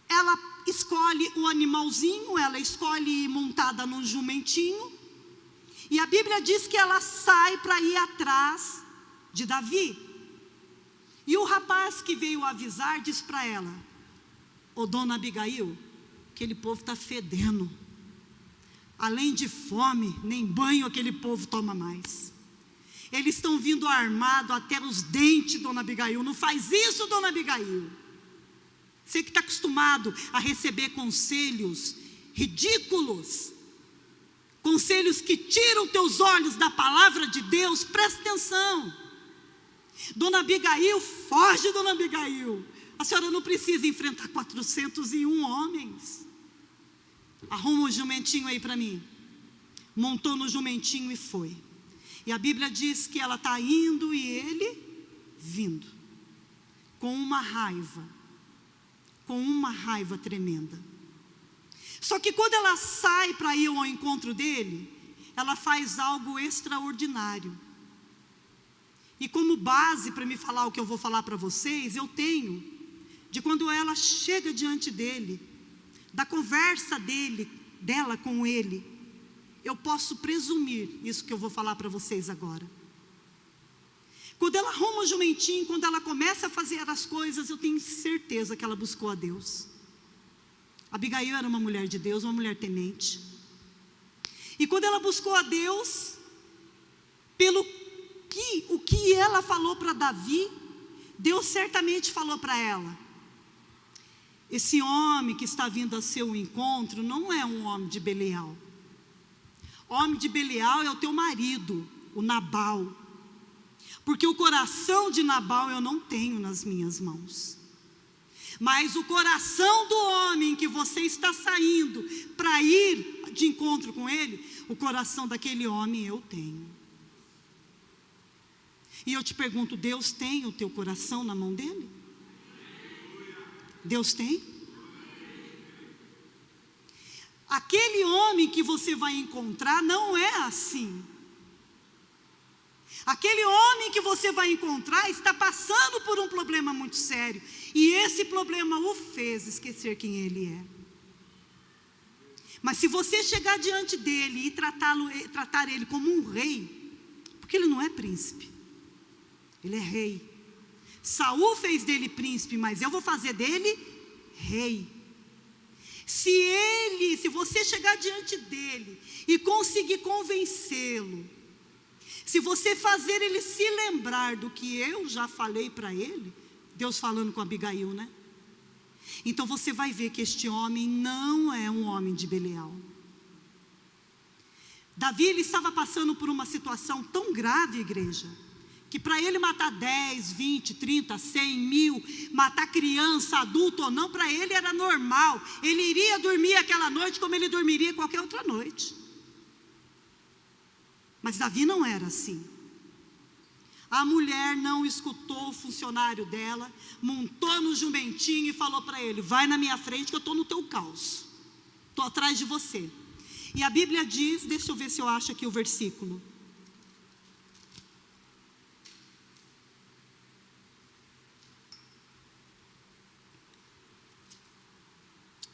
ela escolhe o animalzinho, ela escolhe ir montada num jumentinho, e a Bíblia diz que ela sai para ir atrás de Davi. E o rapaz que veio avisar diz para ela: ô dona Abigail, aquele povo está fedendo, além de fome, nem banho aquele povo toma mais. Eles estão vindo armados até os dentes, dona Abigail. Não faz isso, dona Abigail. Você que está acostumado a receber conselhos ridículos, conselhos que tiram teus olhos da palavra de Deus, presta atenção. Dona Abigail, foge, dona Abigail. A senhora não precisa enfrentar 401 homens. Arruma um jumentinho aí para mim. Montou no jumentinho e foi. E a Bíblia diz que ela está indo e ele vindo, com uma raiva tremenda. Só que quando ela sai para ir ao encontro dele, ela faz algo extraordinário. E como base para me falar o que eu vou falar para vocês, eu tenho de quando ela chega diante dele, da conversa dela com ele. Eu posso presumir isso que eu vou falar para vocês agora. Quando ela arruma o jumentinho, quando ela começa a fazer as coisas, eu tenho certeza que ela buscou a Deus. Abigail era uma mulher de Deus, uma mulher temente. E quando ela buscou a Deus, o que ela falou para Davi, Deus certamente falou para ela: esse homem que está vindo a seu encontro não é um homem de Belial. O homem de Belial é o teu marido, o Nabal. Porque o coração de Nabal eu não tenho nas minhas mãos. Mas o coração do homem que você está saindo para ir de encontro com ele, o coração daquele homem eu tenho. E eu te pergunto, Deus tem o teu coração na mão dele? Deus tem? Aquele homem que você vai encontrar não é assim. Aquele homem que você vai encontrar está passando por um problema muito sério. E esse problema o fez esquecer quem ele é. Mas se você chegar diante dele e tratar ele como um rei, porque ele não é príncipe, ele é rei. Saul fez dele príncipe, mas eu vou fazer dele rei. Se você chegar diante dele e conseguir convencê-lo, se você fazer ele se lembrar do que eu já falei para ele, Deus falando com Abigail, né? Então você vai ver que este homem não é um homem de Belial. Davi, ele estava passando por uma situação tão grave, igreja, que para ele matar 10, 20, 30, 100, 1000, matar criança, adulto ou não, para ele era normal. Ele iria dormir aquela noite como ele dormiria qualquer outra noite. Mas Davi não era assim. A mulher não escutou o funcionário dela, montou no jumentinho e falou para ele: vai na minha frente que eu estou no teu caos, estou atrás de você. E a Bíblia diz, deixa eu ver se eu acho aqui o versículo.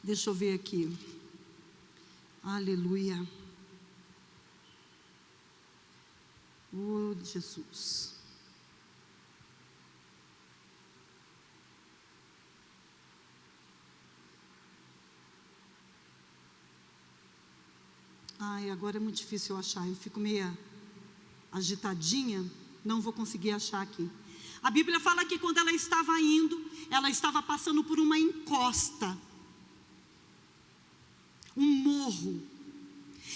Deixa eu ver aqui. Aleluia. Oh, Jesus. Ai, agora é muito difícil eu achar. Eu fico meio agitadinha. Não vou conseguir achar aqui. A Bíblia fala que quando ela estava indo, ela estava passando por uma encosta, um morro.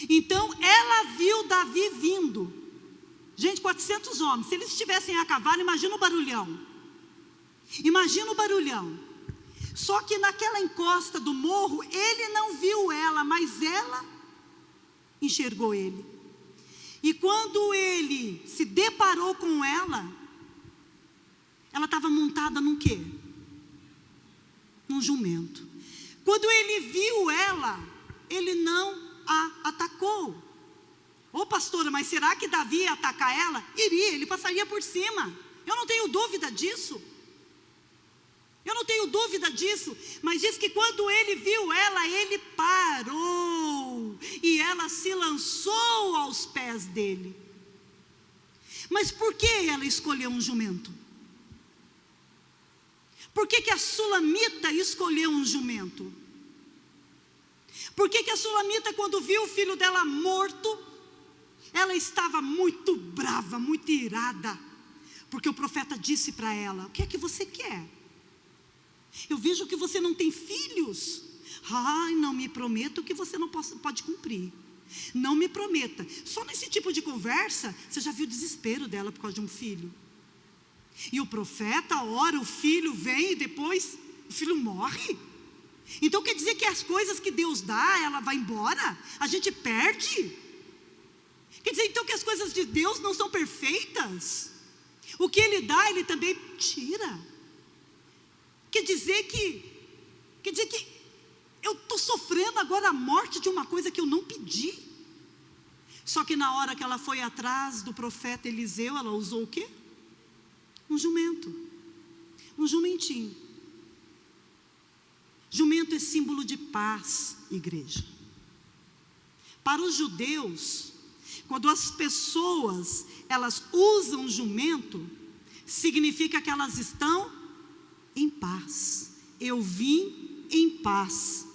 Então ela viu Davi vindo. Gente, 400 homens. Se eles estivessem a cavalo, imagina o barulhão. Imagina o barulhão. Só que naquela encosta do morro, ele não viu ela, mas ela enxergou ele. E quando ele se deparou com ela estava montada num quê? Num jumento. Quando ele viu ela, ele não a atacou. Ô pastora, mas será que Davi ia atacar ela? Iria, ele passaria por cima. Eu não tenho dúvida disso. ainda disso, mas diz que quando ele viu ela, ele parou, e ela se lançou aos pés dele. Mas por que ela escolheu um jumento? Por que a sulamita escolheu um jumento? Por que a sulamita, quando viu o filho dela morto, ela estava muito brava, muito irada, porque o profeta disse para ela: o que é que você quer? Eu vejo que você não tem filhos. Ai, não me prometa o que você não pode cumprir. Não me prometa. Só nesse tipo de conversa, você já viu o desespero dela por causa de um filho. E o profeta ora, o filho vem e depois o filho morre. Então quer dizer que as coisas que Deus dá, ela vai embora? A gente perde? Quer dizer então que as coisas de Deus não são perfeitas? O que Ele dá, Ele também tira. Quer dizer que eu estou sofrendo agora a morte de uma coisa que eu não pedi. Só que na hora que ela foi atrás do profeta Eliseu, ela usou o quê? Um jumento, um jumentinho. Jumento é símbolo de paz, igreja. Para os judeus, quando as pessoas, elas usam jumento, significa que elas estão em paz. Eu vim em paz.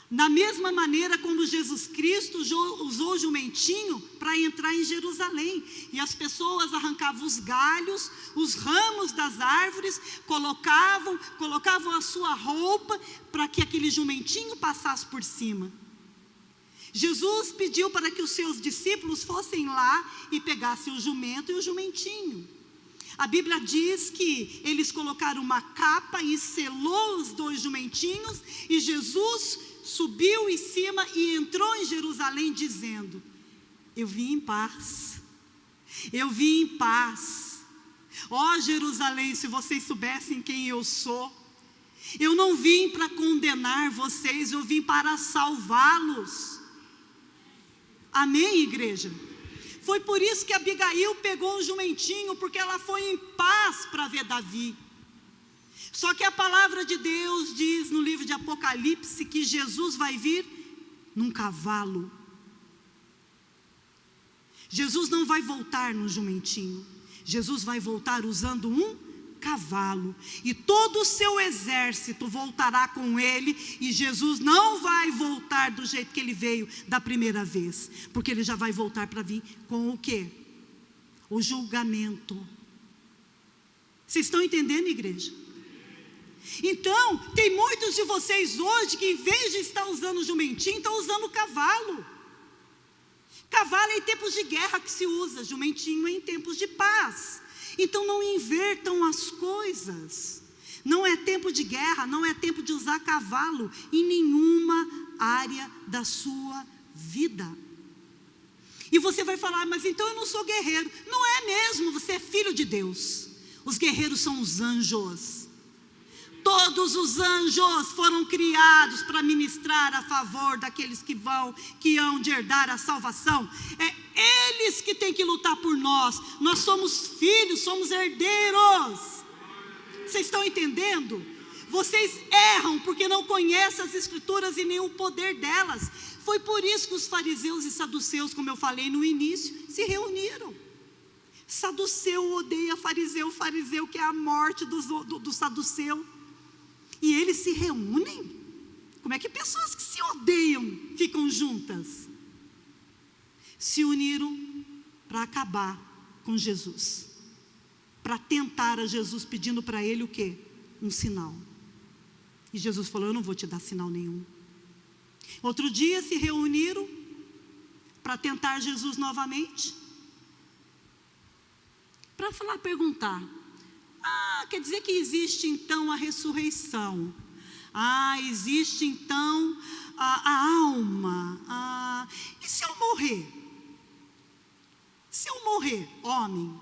Da mesma maneira como Jesus Cristo usou o jumentinho para entrar em Jerusalém, e as arrancavam os galhos, os ramos das árvores, colocavam a sua roupa para que aquele jumentinho passasse por cima. Jesus pediu para que os seus discípulos fossem lá e pegassem o jumento e o jumentinho. A Bíblia diz que eles colocaram uma capa e selou os dois jumentinhos, e Jesus subiu em cima e entrou em Jerusalém dizendo: eu vim em paz, eu vim em paz. Ó Jerusalém, se vocês soubessem quem eu sou, eu não vim para condenar vocês, eu vim para salvá-los. Amém, igreja? Foi por isso que Abigail pegou um jumentinho, porque ela foi em paz para ver Davi. Só que a palavra de Deus diz no livro de Apocalipse que Jesus vai vir num cavalo. Jesus não vai voltar num jumentinho. Jesus vai voltar usando um cavalo. E todo o seu exército voltará com ele. E Jesus não vai voltar do jeito que ele veio da primeira vez. Porque ele já vai voltar para vir com o quê? O julgamento. Vocês estão entendendo, igreja? Então, tem muitos de vocês hoje que, em vez de estar usando o jumentinho, estão usando o cavalo. Cavalo é em tempos de guerra que se usa, jumentinho é em tempos de paz. Então não invertam as coisas. Não é tempo de guerra, não é tempo de usar cavalo em nenhuma área da sua vida. E você vai falar: mas então eu não sou guerreiro. Não é mesmo, você é filho de Deus. Os guerreiros são os anjos. Todos os anjos foram criados para ministrar a favor daqueles que hão de herdar a salvação. É eles que têm que lutar por nós. Nós somos filhos, somos herdeiros. Vocês estão entendendo? Vocês erram porque não conhecem as escrituras e nem o poder delas. Foi por isso que os fariseus e saduceus, como eu falei no início, se reuniram. Saduceu odeia fariseu, fariseu quer a morte do saduceu. E eles se reúnem? Como é que pessoas que se odeiam ficam juntas? Se uniram para acabar com Jesus, para tentar a Jesus, pedindo para ele o quê? Um sinal. E Jesus falou: eu não vou te dar sinal nenhum. Outro dia se reuniram para tentar Jesus novamente, para perguntar: quer dizer que existe então a ressurreição. Existe então a alma. E se eu morrer? Se eu morrer, homem,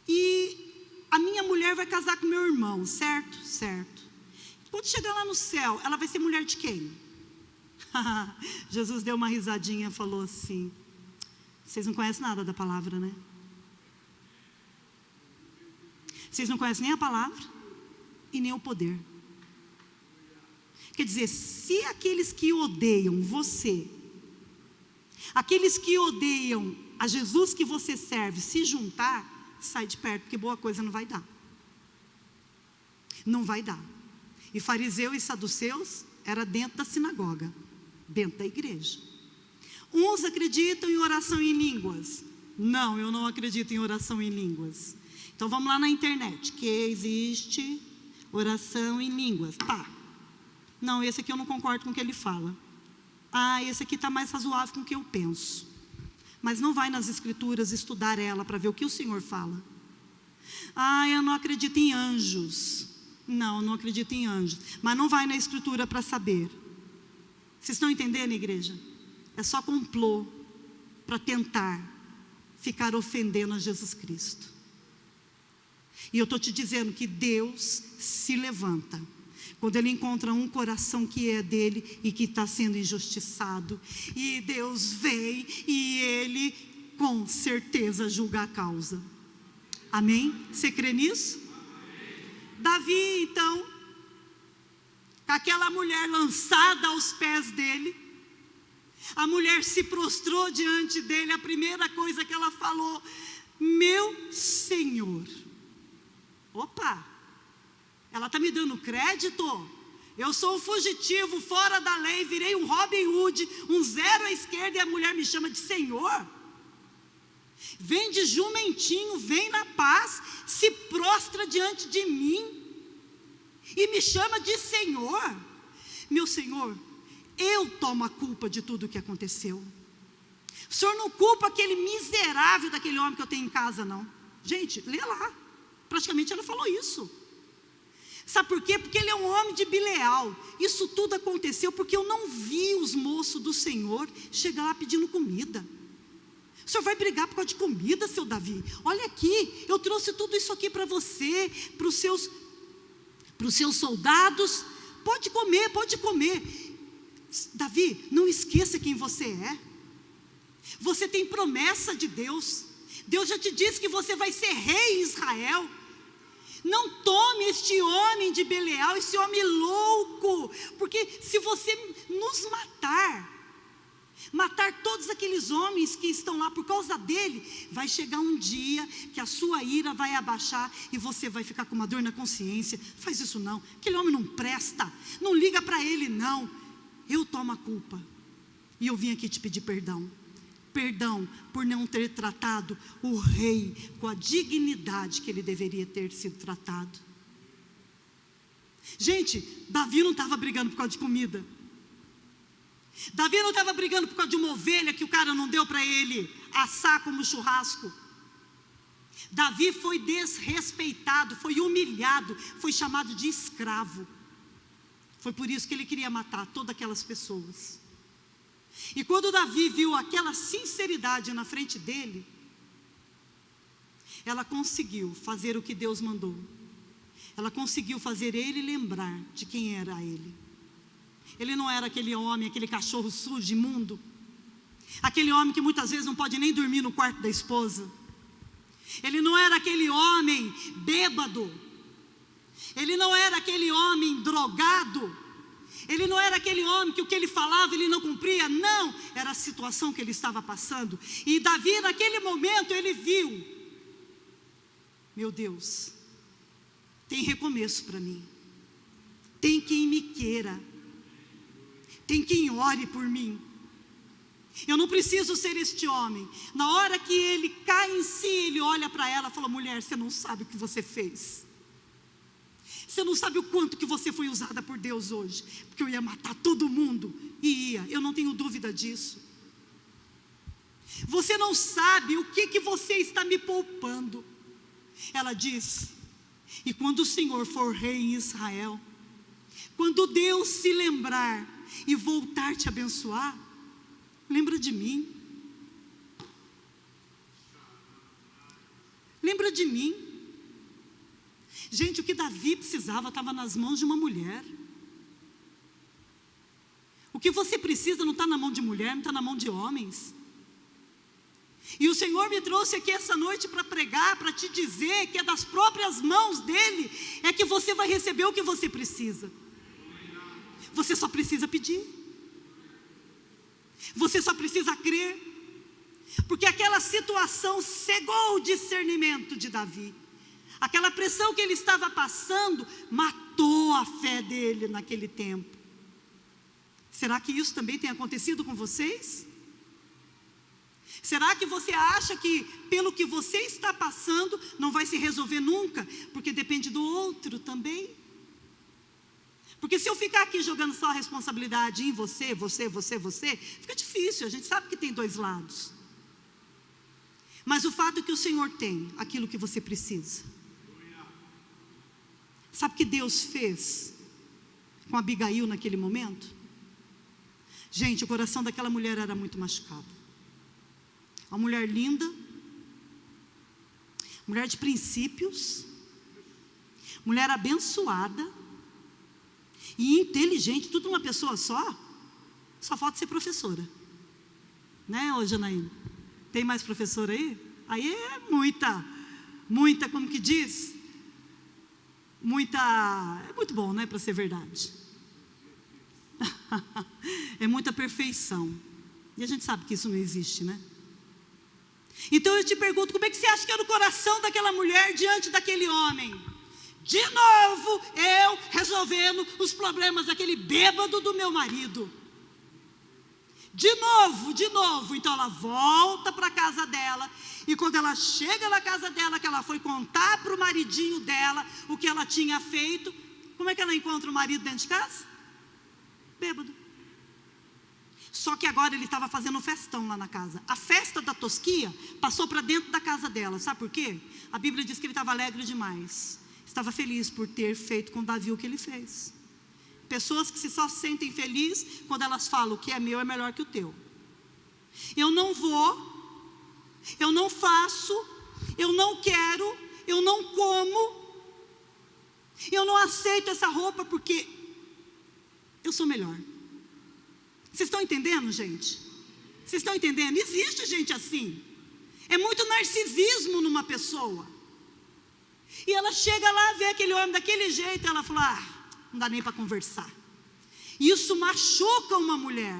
e a minha mulher vai casar com meu irmão, certo? Certo. Quando chegar lá no céu, ela vai ser mulher de quem? Jesus deu uma risadinha e falou assim: vocês não conhecem nada da palavra, né? Vocês não conhecem nem a palavra? e nem o poder. Quer dizer, se aqueles que odeiam você, aqueles que odeiam a Jesus que você serve, se juntar, sai de perto, porque boa coisa não vai dar. Não vai dar. E fariseu e saduceus era dentro da sinagoga, dentro da igreja. Uns acreditam em oração em línguas. Não, eu não acredito em oração em línguas. Então vamos lá na internet, que existe oração em línguas. Pá. Não, esse aqui eu não concordo com o que ele fala. Ah, esse aqui está mais razoável com o que eu penso. Mas não vai nas escrituras estudar ela para ver o que o Senhor fala. Ah, eu não acredito em anjos. Não, eu não acredito em anjos. Mas não vai na escritura para saber. Vocês estão entendendo, igreja? É só complô para tentar ficar ofendendo a Jesus Cristo. E eu estou te dizendo que Deus se levanta quando Ele encontra um coração que é dele e que está sendo injustiçado. E Deus vem e Ele com certeza julga a causa. Amém? Você crê nisso? Davi, então, com aquela mulher lançada aos pés dele, a mulher se prostrou diante dele, a primeira coisa que ela falou: meu Senhor. Opa, ela está me dando crédito? Eu sou um fugitivo, fora da lei, virei um Robin Hood, um zero à esquerda, e a mulher me chama de Senhor? Vem de jumentinho, vem na paz, se prostra diante de mim e me chama de Senhor. Meu Senhor, eu tomo a culpa de tudo o que aconteceu. O Senhor não culpa aquele miserável daquele homem que eu tenho em casa, não. Gente, lê lá. Praticamente ela falou isso. Sabe por quê? Porque ele é um homem de Bileal. Isso tudo aconteceu porque eu não vi os moços do Senhor chegar lá pedindo comida. O Senhor vai brigar por causa de comida, seu Davi? Olha aqui, eu trouxe tudo isso aqui para você, para os seus soldados. Pode comer, pode comer. Davi, não esqueça quem você é. Você tem promessa de Deus. Deus já te disse que você vai ser rei em Israel. Não tome este homem de Belial, esse homem louco, porque se você nos matar todos aqueles homens que estão lá por causa dele, vai chegar um dia que a sua ira vai abaixar e você vai ficar com uma dor na consciência. Faz isso não, aquele homem não presta, não liga para ele não. Eu tomo a culpa e eu vim aqui te pedir perdão. Perdão por não ter tratado o rei com a dignidade que ele deveria ter sido tratado. Gente, Davi não estava brigando por causa de comida. Davi não estava brigando por causa de uma ovelha que o cara não deu para ele assar como churrasco. Davi foi desrespeitado, foi humilhado, foi chamado de escravo. Foi por isso que ele queria matar todas aquelas pessoas. E quando Davi viu aquela sinceridade na frente dele, ela conseguiu fazer o que Deus mandou. Ela conseguiu fazer ele lembrar de quem era ele. Ele não era aquele homem, aquele cachorro sujo, imundo. Aquele homem que muitas vezes não pode nem dormir no quarto da esposa. Ele não era aquele homem bêbado. Ele não era aquele homem drogado. Ele não era aquele homem que o que ele falava ele não cumpria. Não, era a situação que ele estava passando. E Davi naquele momento ele viu: meu Deus, tem recomeço para mim. Tem quem me queira. Tem quem ore por mim. Eu não preciso ser este homem. Na hora que ele cai em si, ele olha para ela e fala: mulher, você não sabe o que você fez. Você não sabe o quanto que você foi usada por Deus hoje. Porque eu ia matar todo mundo. E ia, eu não tenho dúvida disso. Você não sabe o que você está me poupando. Ela diz: e quando o Senhor for rei em Israel, quando Deus se lembrar e voltar te abençoar, lembra de mim. Lembra de mim. Gente, o que Davi precisava estava nas mãos de uma mulher. O que você precisa não está na mão de mulher, não está na mão de homens. E o Senhor me trouxe aqui essa noite para pregar, para te dizer que é das próprias mãos dEle é que você vai receber o que você precisa. Você só precisa pedir. Você só precisa crer. Porque aquela situação cegou o discernimento de Davi. Aquela pressão que ele estava passando matou a fé dele naquele tempo. Será que isso também tem acontecido com vocês? Será que você acha que pelo que você está passando não vai se resolver nunca? Porque depende do outro também. Porque se eu ficar aqui jogando só a responsabilidade em você, fica difícil, a gente sabe que tem dois lados. Mas o fato é que o Senhor tem aquilo que você precisa. Sabe o que Deus fez com Abigail naquele momento? Gente, o coração daquela mulher era muito machucado. Uma mulher linda, mulher de princípios, mulher abençoada e inteligente, tudo uma pessoa só falta ser professora. Né, ô Janaína? Tem mais professora aí? Aí é muita, como que diz? É muito bom, né, para ser verdade. É muita perfeição. E a gente sabe que isso não existe, né? Então eu te pergunto, como é que você acha que era o coração daquela mulher diante daquele homem? De novo, eu resolvendo os problemas daquele bêbado do meu marido. De novo. Então ela volta para a casa dela. E quando ela chega na casa dela, que ela foi contar para o maridinho dela o que ela tinha feito, como é que ela encontra o marido dentro de casa? Bêbado. Só que agora ele estava fazendo um festão lá na casa. A festa da tosquia passou para dentro da casa dela. Sabe por quê? A Bíblia diz que ele estava alegre demais. Estava feliz por ter feito com Davi o que ele fez. Pessoas que só se sentem felizes quando elas falam: o que é meu é melhor que o teu. Eu não vou, eu não faço, eu não quero, eu não como, eu não aceito essa roupa porque eu sou melhor. Vocês estão entendendo, gente? Vocês estão entendendo? Existe gente assim. É muito narcisismo numa pessoa. E ela chega lá, vê aquele homem daquele jeito, ela fala: não dá nem para conversar. Isso machuca uma mulher.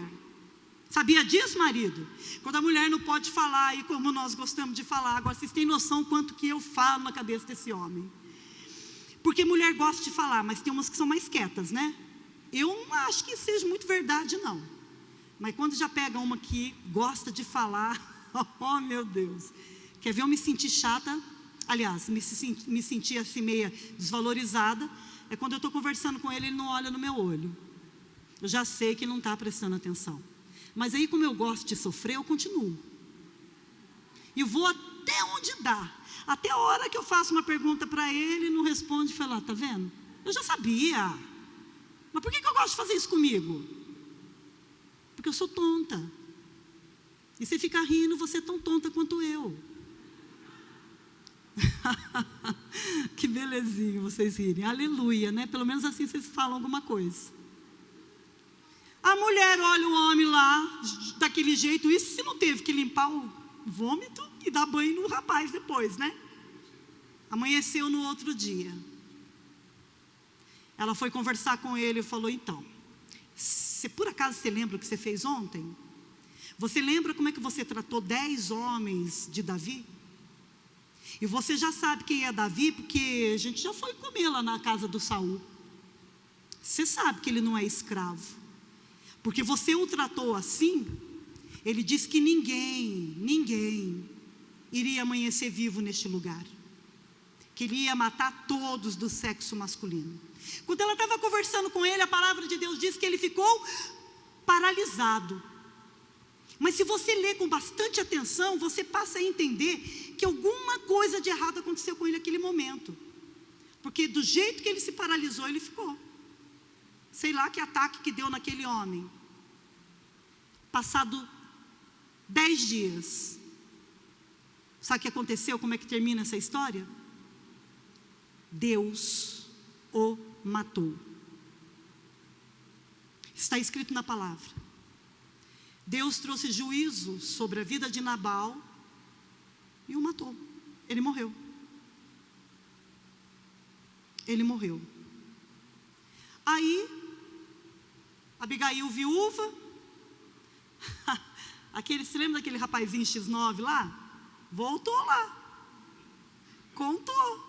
Sabia disso, marido? Quando a mulher não pode falar, e como nós gostamos de falar, agora vocês têm noção quanto que eu falo na cabeça desse homem. Porque mulher gosta de falar, mas tem umas que são mais quietas, né? Eu não acho que seja muito verdade, não. Mas quando já pega uma que gosta de falar, oh meu Deus, quer ver eu me sentir chata? Aliás, me sentir assim meia desvalorizada, é quando eu estou conversando com ele, ele não olha no meu olho. Eu já sei que ele não está prestando atenção. Mas aí, como eu gosto de sofrer, eu continuo. E vou até onde dá. Até a hora que eu faço uma pergunta para ele, ele não responde, fala: tá vendo? Eu já sabia. Mas por que eu gosto de fazer isso comigo? Porque eu sou tonta. E se ficar rindo, você é tão tonta quanto eu. Que belezinha vocês rirem. Aleluia, né? Pelo menos assim vocês falam alguma coisa. A mulher olha o homem lá, daquele jeito. Isso se não teve que limpar o vômito e dar banho no rapaz depois, né? Amanheceu no outro dia. Ela foi conversar com ele e falou: então, se por acaso você lembra o que você fez ontem? Você lembra como é que você tratou 10 homens de Davi? E você já sabe quem é Davi, porque a gente já foi comer lá na casa do Saul. Você sabe que ele não é escravo. Porque você o tratou assim. Ele disse que ninguém iria amanhecer vivo neste lugar. Que ele ia matar todos do sexo masculino. Quando ela estava conversando com ele, a palavra de Deus diz que ele ficou paralisado. Mas se você ler com bastante atenção, você passa a entender que alguma coisa de errado aconteceu com ele naquele momento. Porque do jeito que ele se paralisou, ele ficou. Sei lá que ataque que deu naquele homem. Passado 10 dias. Sabe o que aconteceu? Como é que termina essa história? Deus o matou. Está escrito na palavra. Deus trouxe juízo sobre a vida de Nabal e o matou. Ele morreu. Ele morreu. Aí, Abigail, viúva, se lembra daquele rapazinho X9 lá? Voltou lá, contou.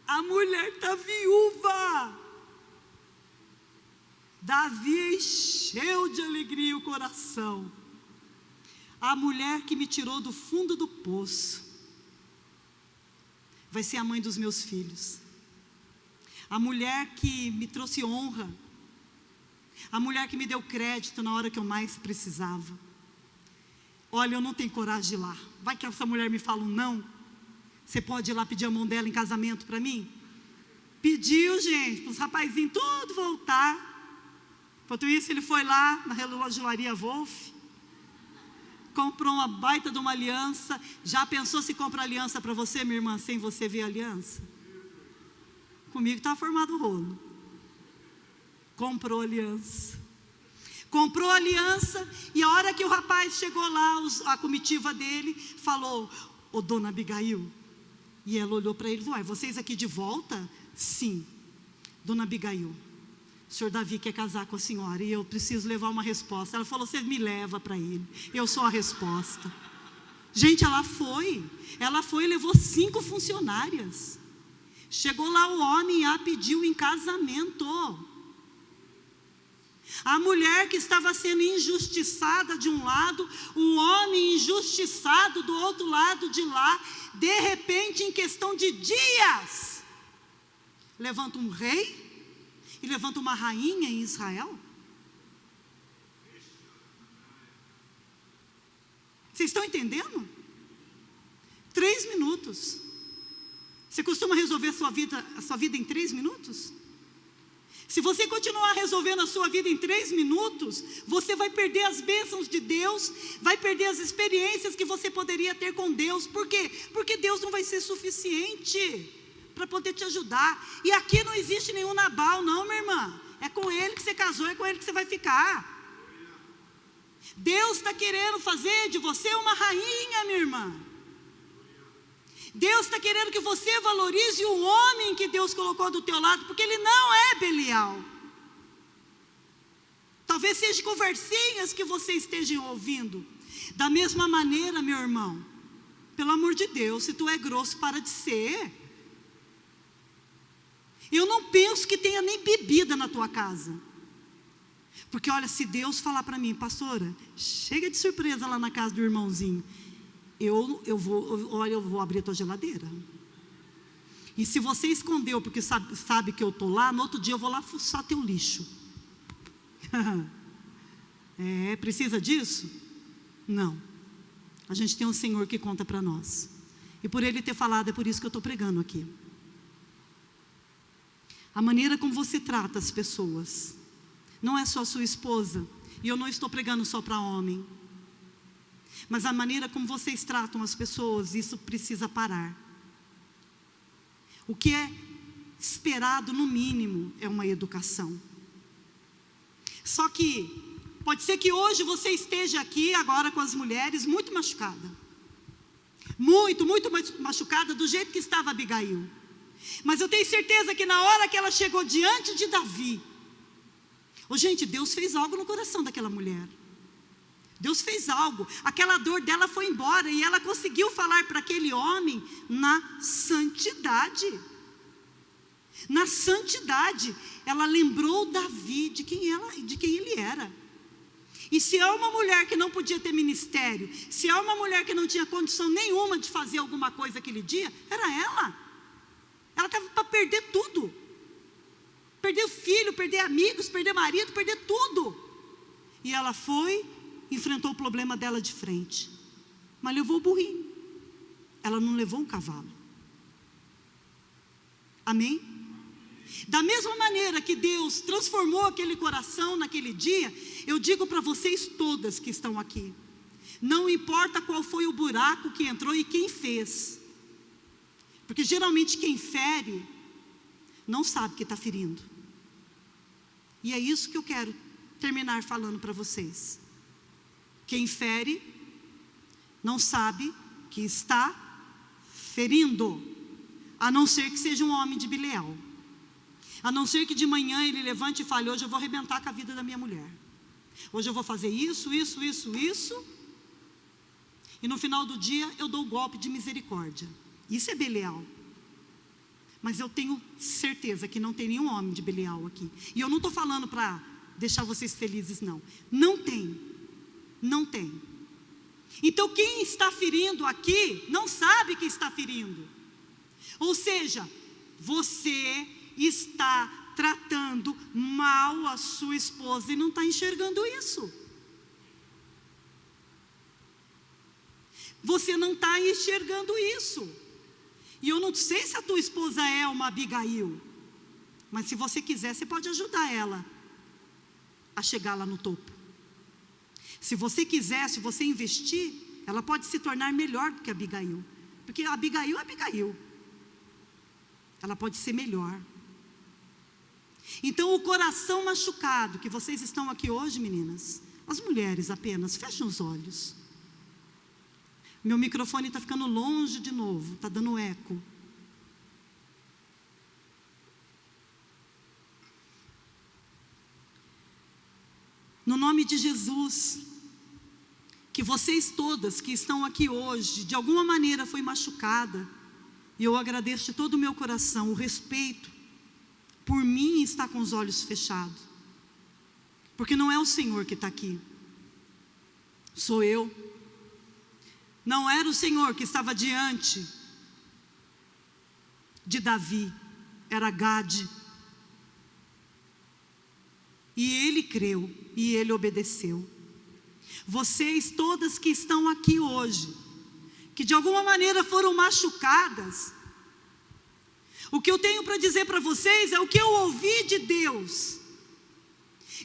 A mulher está viúva. Davi encheu de alegria o coração. A mulher que me tirou do fundo do poço vai ser a mãe dos meus filhos. A mulher que me trouxe honra. A mulher que me deu crédito na hora que eu mais precisava. Olha, eu não tenho coragem de ir lá. Vai que essa mulher me fala um não. Você pode ir lá pedir a mão dela em casamento para mim? Pediu, gente, para os rapazinhos tudo voltar. Enquanto isso, ele foi lá na relojoaria Wolf, comprou uma baita de uma aliança. Já pensou se compra aliança para você, minha irmã, sem você ver a aliança? Comigo está formado o rolo. Comprou aliança. Comprou aliança, e a hora que o rapaz chegou lá, a comitiva dele, falou: ô dona Abigail. E ela olhou para ele e falou: vocês aqui de volta? Sim. Dona Abigail, o senhor Davi quer casar com a senhora e eu preciso levar uma resposta. Ela falou: você me leva para ele, eu sou a resposta. Gente, ela foi e levou 5 funcionárias. Chegou lá o homem e a pediu em casamento. A mulher que estava sendo injustiçada de um lado, o homem injustiçado do outro lado de lá. De repente, em questão de dias, levanta um rei e levanta uma rainha em Israel. Vocês estão entendendo? 3 minutos. Você costuma resolver a sua vida em 3 minutos? Se você continuar resolvendo a sua vida em 3 minutos, você vai perder as bênçãos de Deus, vai perder as experiências que você poderia ter com Deus. Por quê? Porque Deus não vai ser suficiente para poder te ajudar. E aqui não existe nenhum Nabal, não, minha irmã. É com ele que você casou, é com ele que você vai ficar. Deus está querendo fazer de você uma rainha, minha irmã. Deus está querendo que você valorize o homem que Deus colocou do teu lado, porque ele não é Belial. Talvez seja conversinhas que você esteja ouvindo. Da mesma maneira, meu irmão, pelo amor de Deus, se tu é grosso, para de ser. Eu não penso que tenha nem bebida na tua casa. Porque olha, se Deus falar para mim: pastora, chega de surpresa lá na casa do irmãozinho, eu vou abrir a tua geladeira. E se você escondeu porque sabe que eu estou lá, no outro dia eu vou lá fuçar teu lixo. Precisa disso? Não. A gente tem um Senhor que conta para nós. E por Ele ter falado, é por isso que eu estou pregando aqui. A maneira como você trata as pessoas, não é só a sua esposa. E eu não estou pregando só para homem. Mas a maneira como vocês tratam as pessoas, isso precisa parar. O que é esperado, no mínimo, é uma educação. Só que, pode ser que hoje você esteja aqui, agora com as mulheres, muito machucada. Muito machucada, do jeito que estava Abigail. Mas eu tenho certeza que na hora que ela chegou diante de Davi, gente, Deus fez algo no coração daquela mulher. Deus fez algo, aquela dor dela foi embora e ela conseguiu falar para aquele homem na santidade. Na santidade, ela lembrou Davi de quem ele era. E se há uma mulher que não podia ter ministério, se há uma mulher que não tinha condição nenhuma de fazer alguma coisa aquele dia, era ela. Ela estava para perder tudo. Perder filho, perder amigos, perder marido, perder tudo. E ela foi, enfrentou o problema dela de frente, mas levou o burrinho. Ela não levou um cavalo. Amém? Da mesma maneira que Deus transformou aquele coração naquele dia, eu digo para vocês todas que estão aqui, não importa qual foi o buraco que entrou e quem fez, porque geralmente quem fere não sabe que está ferindo. E é isso que eu quero terminar falando para vocês. Quem fere não sabe que está ferindo, a não ser que seja um homem de Bileal. A não ser que de manhã ele levante e fale: hoje eu vou arrebentar com a vida da minha mulher. Hoje eu vou fazer isso. E no final do dia eu dou o golpe de misericórdia. Isso é Belial. Mas eu tenho certeza que não tem nenhum homem de Belial aqui. E eu não estou falando para deixar vocês felizes, não. Não tem. Não tem. Então quem está ferindo aqui não sabe que está ferindo. Ou seja, você está tratando mal a sua esposa e não está enxergando isso. Você não está enxergando isso. E eu não sei se a tua esposa é uma Abigail, mas se você quiser, você pode ajudar ela a chegar lá no topo. Se você quiser, se você investir, ela pode se tornar melhor do que a Abigail. Porque a Abigail é Abigail. Ela pode ser melhor. Então o coração machucado, que vocês estão aqui hoje, meninas, as mulheres apenas, fechem os olhos. Meu microfone está ficando longe de novo, está dando eco. No nome de Jesus, que vocês todas que estão aqui hoje, de alguma maneira foi machucada, e eu agradeço de todo o meu coração o respeito por mim estar com os olhos fechados, porque não é o Senhor que está aqui, sou eu. Não era o Senhor que estava diante de Davi, era Gade. E ele creu, e ele obedeceu. Vocês todas que estão aqui hoje, que de alguma maneira foram machucadas, o que eu tenho para dizer para vocês é o que eu ouvi de Deus.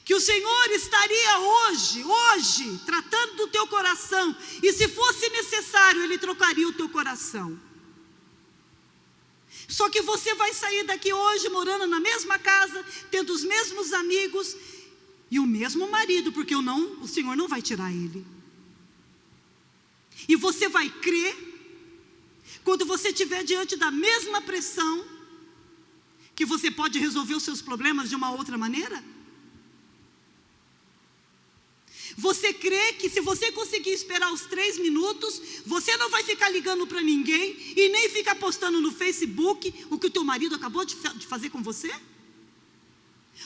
Que o Senhor estaria hoje, tratando do teu coração, e se fosse necessário, Ele trocaria o teu coração. Só que você vai sair daqui hoje, morando na mesma casa, tendo os mesmos amigos, e o mesmo marido, porque o Senhor não vai tirar ele. E você vai crer, quando você estiver diante da mesma pressão, que você pode resolver os seus problemas de uma outra maneira? Você crê que se você conseguir esperar os 3 minutos, você não vai ficar ligando para ninguém e nem ficar postando no Facebook o que o teu marido acabou de fazer com você?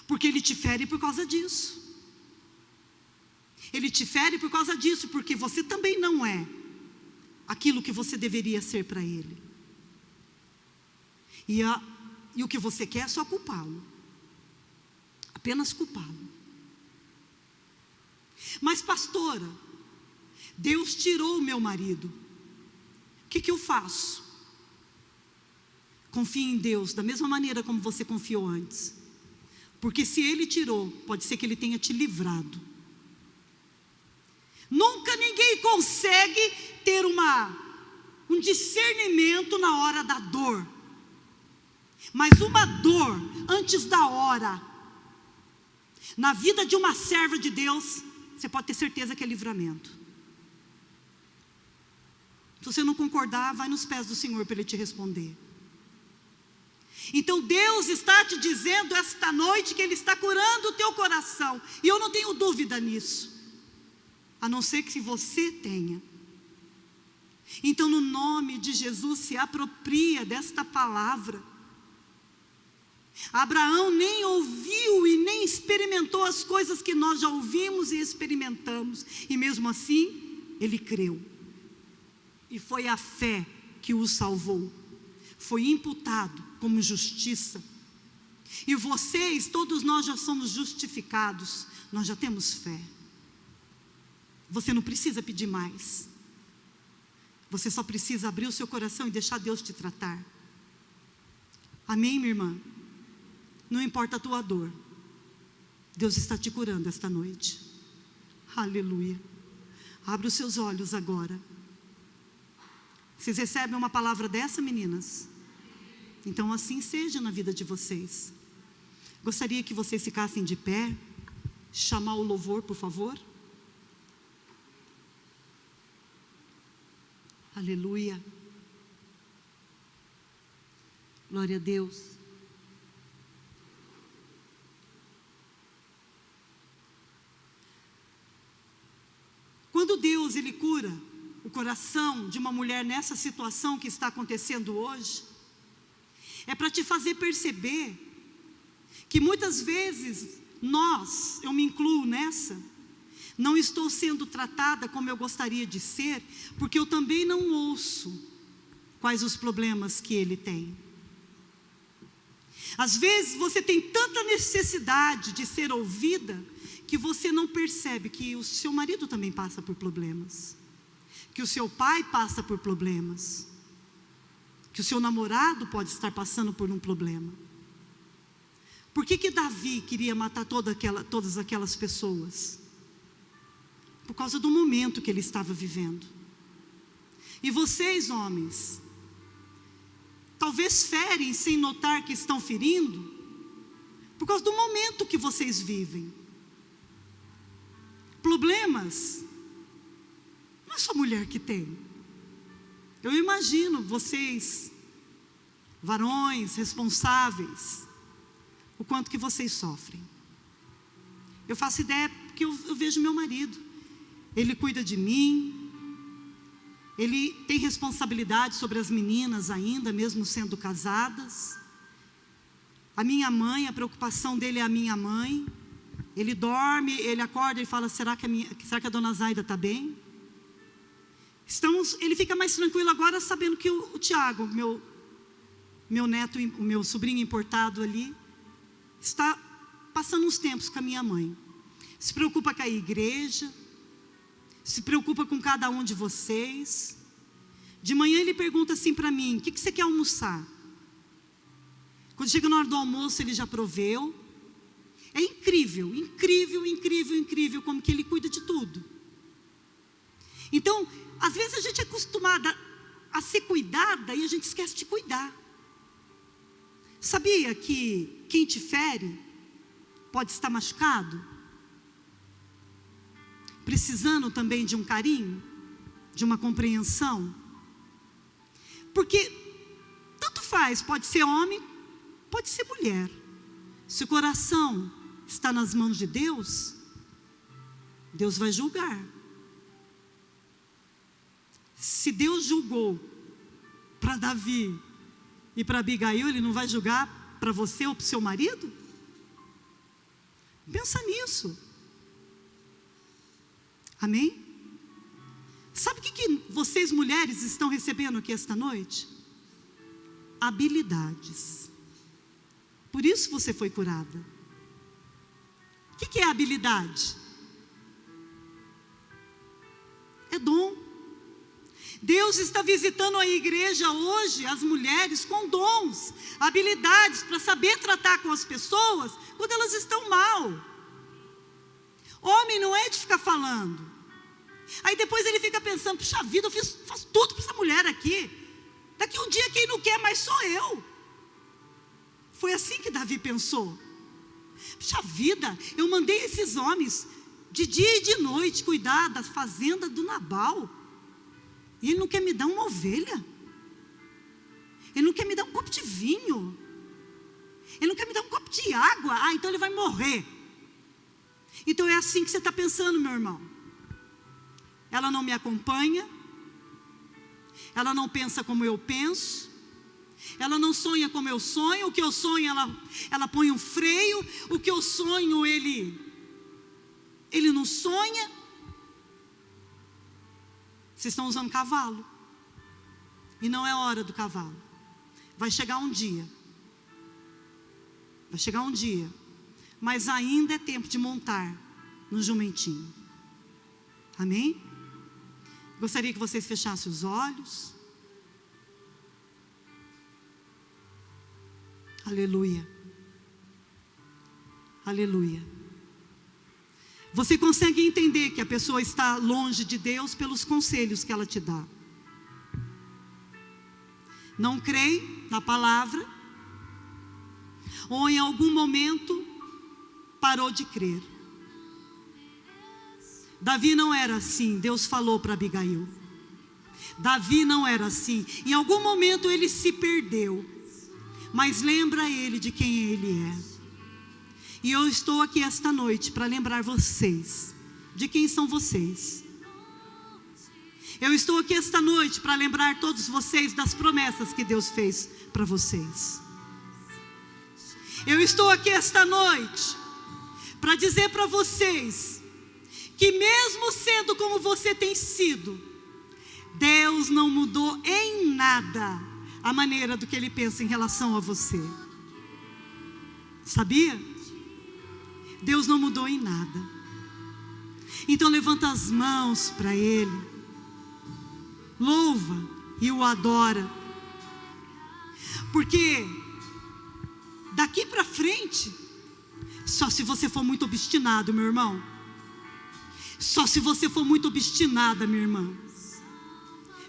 Porque ele te fere por causa disso. Ele te fere por causa disso, porque você também não é aquilo que você deveria ser para ele. E o que você quer é só culpá-lo. Apenas culpá-lo. Mas pastora, Deus tirou o meu marido. O que eu faço? Confie em Deus da mesma maneira como você confiou antes. Porque se Ele tirou, pode ser que Ele tenha te livrado. Nunca ninguém consegue ter um discernimento na hora da dor. Mas uma dor antes da hora, na vida de uma serva de Deus, você pode ter certeza que é livramento. Se você não concordar, vai nos pés do Senhor para Ele te responder. Então Deus está te dizendo esta noite que Ele está curando o teu coração. E eu não tenho dúvida nisso. A não ser que você tenha. Então no nome de Jesus, se apropria desta palavra. Abraão nem ouviu e nem experimentou as coisas que nós já ouvimos e experimentamos, e mesmo assim, ele creu, e foi a fé que o salvou, foi imputado como justiça, e vocês, todos nós já somos justificados, nós já temos fé, você não precisa pedir mais, você só precisa abrir o seu coração e deixar Deus te tratar, amém, minha irmã? Não importa a tua dor, Deus está te curando esta noite. Aleluia. Abre os seus olhos agora. Vocês recebem uma palavra dessa, meninas? Então assim seja na vida de vocês. Gostaria que vocês ficassem de pé. Chamar o louvor, por favor. Aleluia. Glória a Deus. Quando Deus, Ele cura o coração de uma mulher nessa situação que está acontecendo hoje, é para te fazer perceber que muitas vezes nós, eu me incluo nessa, não estou sendo tratada como eu gostaria de ser, porque eu também não ouço quais os problemas que ele tem. Às vezes você tem tanta necessidade de ser ouvida, que você não percebe que o seu marido também passa por problemas, que o seu pai passa por problemas, que o seu namorado pode estar passando por um problema. Por que Davi queria matar todas aquelas pessoas? Por causa do momento que ele estava vivendo. E vocês, homens, talvez ferem sem notar que estão ferindo, por causa do momento que vocês vivem. Problemas, não é só mulher que tem. Eu imagino vocês, varões responsáveis, o quanto que vocês sofrem. Eu faço ideia porque eu vejo meu marido. Ele cuida de mim, ele tem responsabilidade sobre as meninas ainda, mesmo sendo casadas. A minha mãe, a preocupação dele é a minha mãe. Ele dorme, ele acorda e fala, será que a dona Zaida está bem? Ele fica mais tranquilo agora sabendo que o Tiago, meu neto, o meu sobrinho importado ali, está passando uns tempos com a minha mãe. Se preocupa com a igreja, se preocupa com cada um de vocês. De manhã ele pergunta assim para mim, o que você quer almoçar? Quando chega na hora do almoço ele já proveu. É incrível, incrível, incrível, incrível como que ele cuida de tudo. Então, às vezes a gente é acostumada a ser cuidada e a gente esquece de cuidar. Sabia que quem te fere pode estar machucado? Precisando também de um carinho, de uma compreensão? Porque tanto faz, pode ser homem, pode ser mulher. Se o coração está nas mãos de Deus, Deus vai julgar. Se Deus julgou para Davi e para Abigail, Ele não vai julgar para você ou para o seu marido? Pensa nisso. Amém? Sabe o que vocês mulheres estão recebendo aqui esta noite? Habilidades. Por isso você foi curada. O que é habilidade? É dom. Deus está visitando a igreja hoje, as mulheres com dons, habilidades para saber tratar com as pessoas quando elas estão mal. Homem não é de ficar falando. Aí depois ele fica pensando, puxa vida, eu faço tudo para essa mulher aqui. Daqui um dia quem não quer mais sou eu. Foi assim que Davi pensou. Puxa vida, eu mandei esses homens de dia e de noite cuidar da fazenda do Nabal. E ele não quer me dar uma ovelha. Ele não quer me dar um copo de vinho. Ele não quer me dar um copo de água. Ah, então ele vai morrer. Então é assim que você está pensando, meu irmão. Ela não me acompanha. Ela não pensa como eu penso. Ela não sonha como eu sonho. O que eu sonho, ela põe um freio. O que eu sonho, ele não sonha. Vocês estão usando cavalo. E não é hora do cavalo. Vai chegar um dia. Vai chegar um dia. Mas ainda é tempo de montar no jumentinho. Amém? Gostaria que vocês fechassem os olhos. Aleluia. Aleluia. Você consegue entender que a pessoa está longe de Deus pelos conselhos que ela te dá. Não crê na palavra, ou em algum momento parou de crer. Davi não era assim, Deus falou para Abigail. Davi não era assim. Em algum momento ele se perdeu. mas lembra Ele de quem Ele é. E eu estou aqui esta noite para lembrar vocês de quem são vocês. Eu estou aqui esta noite para lembrar todos vocês das promessas que Deus fez para vocês. Eu estou aqui esta noite para dizer para vocês que mesmo sendo como você tem sido, Deus não mudou em nada a maneira do que Ele pensa em relação a você. Sabia? Deus não mudou em nada. Então levanta as mãos para Ele, louva e o adora, porque daqui para frente, só se você for muito obstinado, meu irmão, só se você for muito obstinada, minha irmã,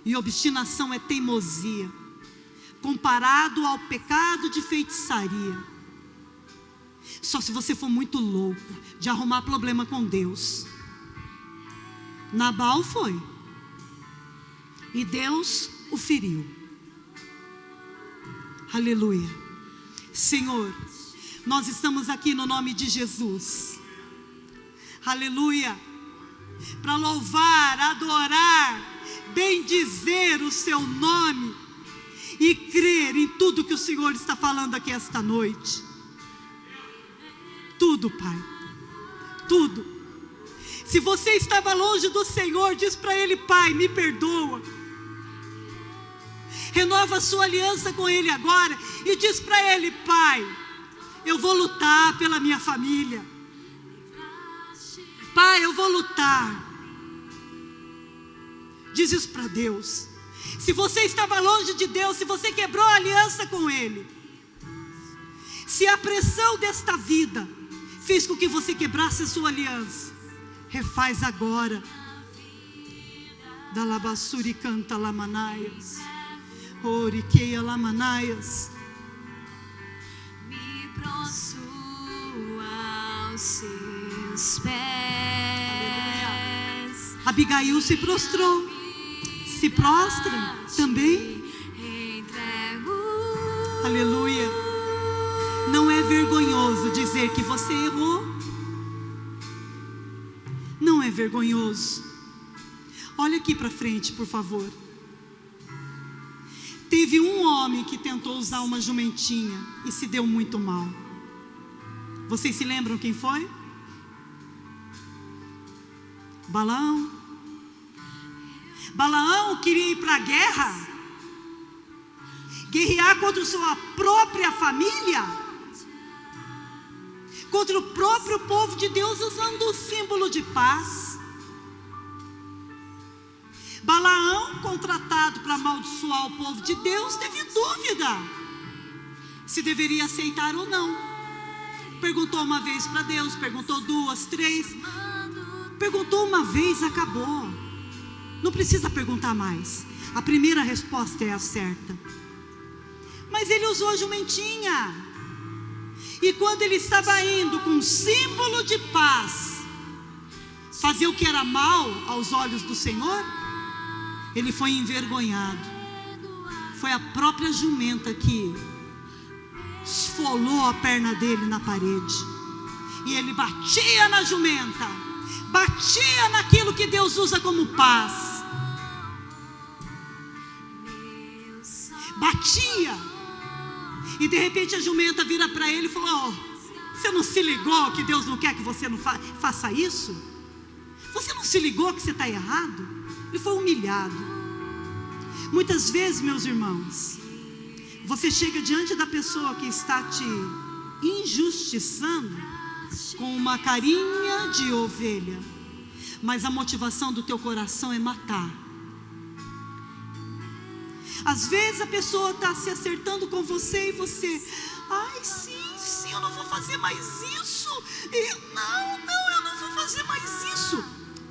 e obstinação é teimosia, comparado ao pecado de feitiçaria. Só se você for muito louco de arrumar problema com Deus. Nabal foi, e Deus o feriu. Aleluia. Senhor, nós estamos aqui no nome de Jesus. Aleluia. Para louvar, adorar, bendizer o seu nome e crer em tudo que o Senhor está falando aqui esta noite. Tudo, Pai, tudo. Se você estava longe do Senhor, diz para Ele: Pai, me perdoa. Renova a sua aliança com Ele agora e diz para Ele: Pai, eu vou lutar pela minha família. Pai, eu vou lutar. Diz isso para Deus. Se você estava longe de Deus, se você quebrou a aliança com Ele, se a pressão desta vida fez com que você quebrasse a sua aliança, refaz agora. Dalabassuri canta lamanaias, oriqueia lamanaias. Me prostro aos seus pés. Abigail se prostrou. Se prostra também. Aleluia. Não é vergonhoso dizer que você errou. Não é vergonhoso. Olha aqui para frente, por favor. Teve um homem que tentou usar uma jumentinha e se deu muito mal. Vocês se lembram quem foi? Balaão. Balaão queria ir para a guerra, guerrear contra sua própria família, contra o próprio povo de Deus, usando o símbolo de paz. Balaão, contratado para amaldiçoar o povo de Deus, teve dúvida se deveria aceitar ou não. Perguntou uma vez para Deus, perguntou duas, três, perguntou uma vez, acabou. Não precisa perguntar mais. A primeira resposta é a certa. Mas ele usou a jumentinha. E quando ele estava indo com um símbolo de paz fazer o que era mal aos olhos do Senhor, ele foi envergonhado. Foi a própria jumenta que esfolou a perna dele na parede. E ele batia na jumenta, batia naquilo que Deus usa como paz. Batia. E de repente a jumenta vira para ele e falou: oh, você não se ligou que Deus não quer que você não faça isso? Você não se ligou que você está errado? Ele foi humilhado. Muitas vezes, meus irmãos, você chega diante da pessoa que está te injustiçando com uma carinha de ovelha, mas a motivação do teu coração é matar. Às vezes a pessoa está se acertando com você e você: ai, sim, eu não vou fazer mais isso. Não, eu não vou fazer mais isso.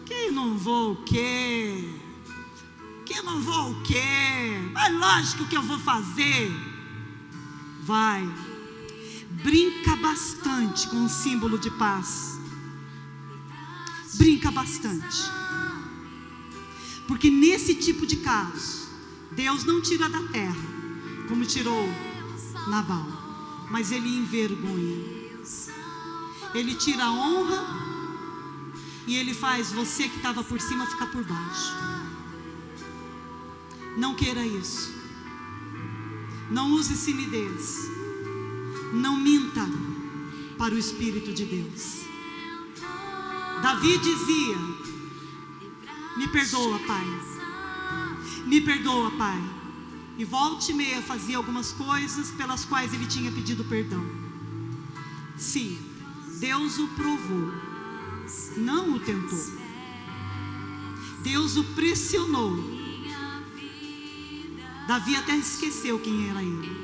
Que não vou o quê? Que não vou o quê? Mas lógico que eu vou fazer. Vai. Brinca bastante com o símbolo de paz. Brinca bastante. Porque nesse tipo de caso, Deus não tira da terra, como tirou Nabal, mas ele envergonha. Ele tira a honra e ele faz você que estava por cima ficar por baixo. Não queira isso. Não use timidez. Não minta para o Espírito de Deus. Davi dizia: me perdoa, Pai. Me perdoa, Pai. E volta e meia fazia algumas coisas pelas quais ele tinha pedido perdão. Sim, Deus o provou, não o tentou. Deus o pressionou. Davi até esqueceu quem era ele.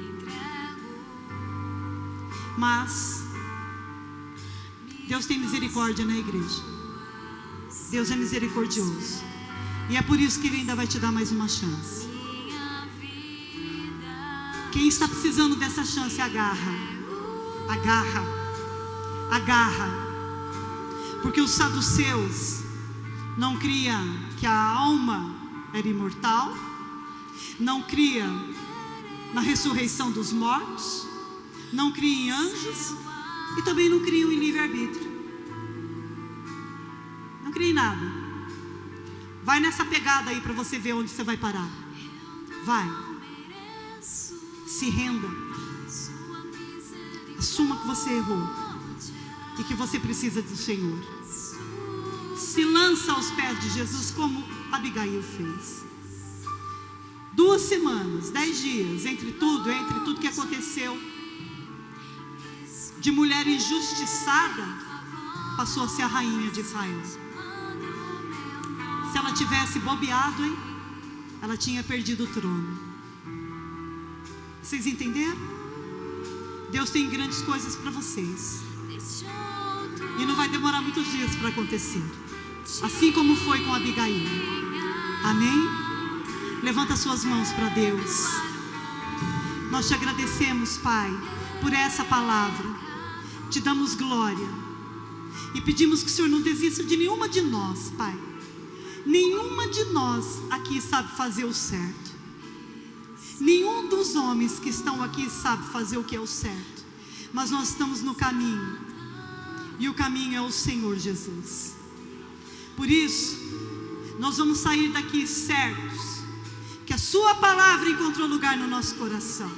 Mas Deus tem misericórdia na igreja. Deus é misericordioso. E é por isso que Ele ainda vai te dar mais uma chance. Quem está precisando dessa chance, agarra. Agarra. Agarra. Porque os saduceus não criam que a alma era imortal, não cria na ressurreição dos mortos, não cria em anjos e também não criam em livre-arbítrio. Não cria em nada. Vai nessa pegada aí para você ver onde você vai parar. Vai. Se renda. Assuma que você errou e que você precisa do Senhor. Se lança aos pés de Jesus como Abigail fez. 2 semanas, 10 dias, entre tudo que aconteceu, de mulher injustiçada, passou a ser a rainha de Israel. Se ela tivesse bobeado, hein, ela tinha perdido o trono. Vocês entenderam? Deus tem grandes coisas para vocês. E não vai demorar muitos dias para acontecer. Assim como foi com Abigail. Amém? Levanta suas mãos para Deus. Nós te agradecemos, Pai, por essa palavra. Te damos glória. E pedimos que o Senhor não desista de nenhuma de nós, Pai. Nenhuma de nós aqui sabe fazer o certo. Nenhum dos homens que estão aqui sabe fazer o que é o certo. Mas nós estamos no caminho. E o caminho é o Senhor Jesus. Por isso, nós vamos sair daqui certos que a sua palavra encontrou lugar no nosso coração.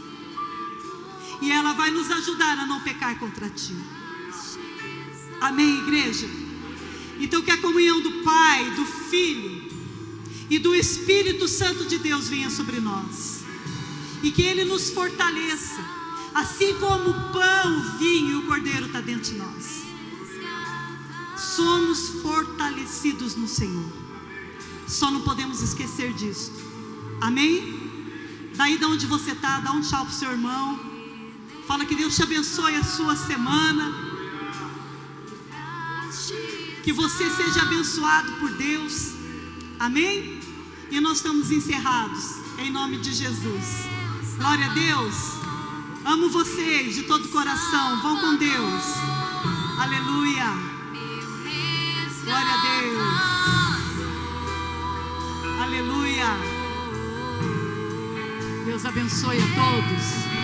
E ela vai nos ajudar a não pecar contra ti. Amém, igreja? Então que a comunhão do Pai, do Filho e do Espírito Santo de Deus venha sobre nós. E que Ele nos fortaleça. Assim como o pão, o vinho e o cordeiro está dentro de nós. Somos fortalecidos no Senhor. Só não podemos esquecer disso. Amém? Daí de onde você está, dá um tchau para o seu irmão. Fala que Deus te abençoe a sua semana. Que você seja abençoado por Deus. Amém? E nós estamos encerrados. Em nome de Jesus. Glória a Deus. Amo vocês de todo o coração. Vão com Deus. Aleluia. Glória a Deus. Aleluia. Deus abençoe a todos.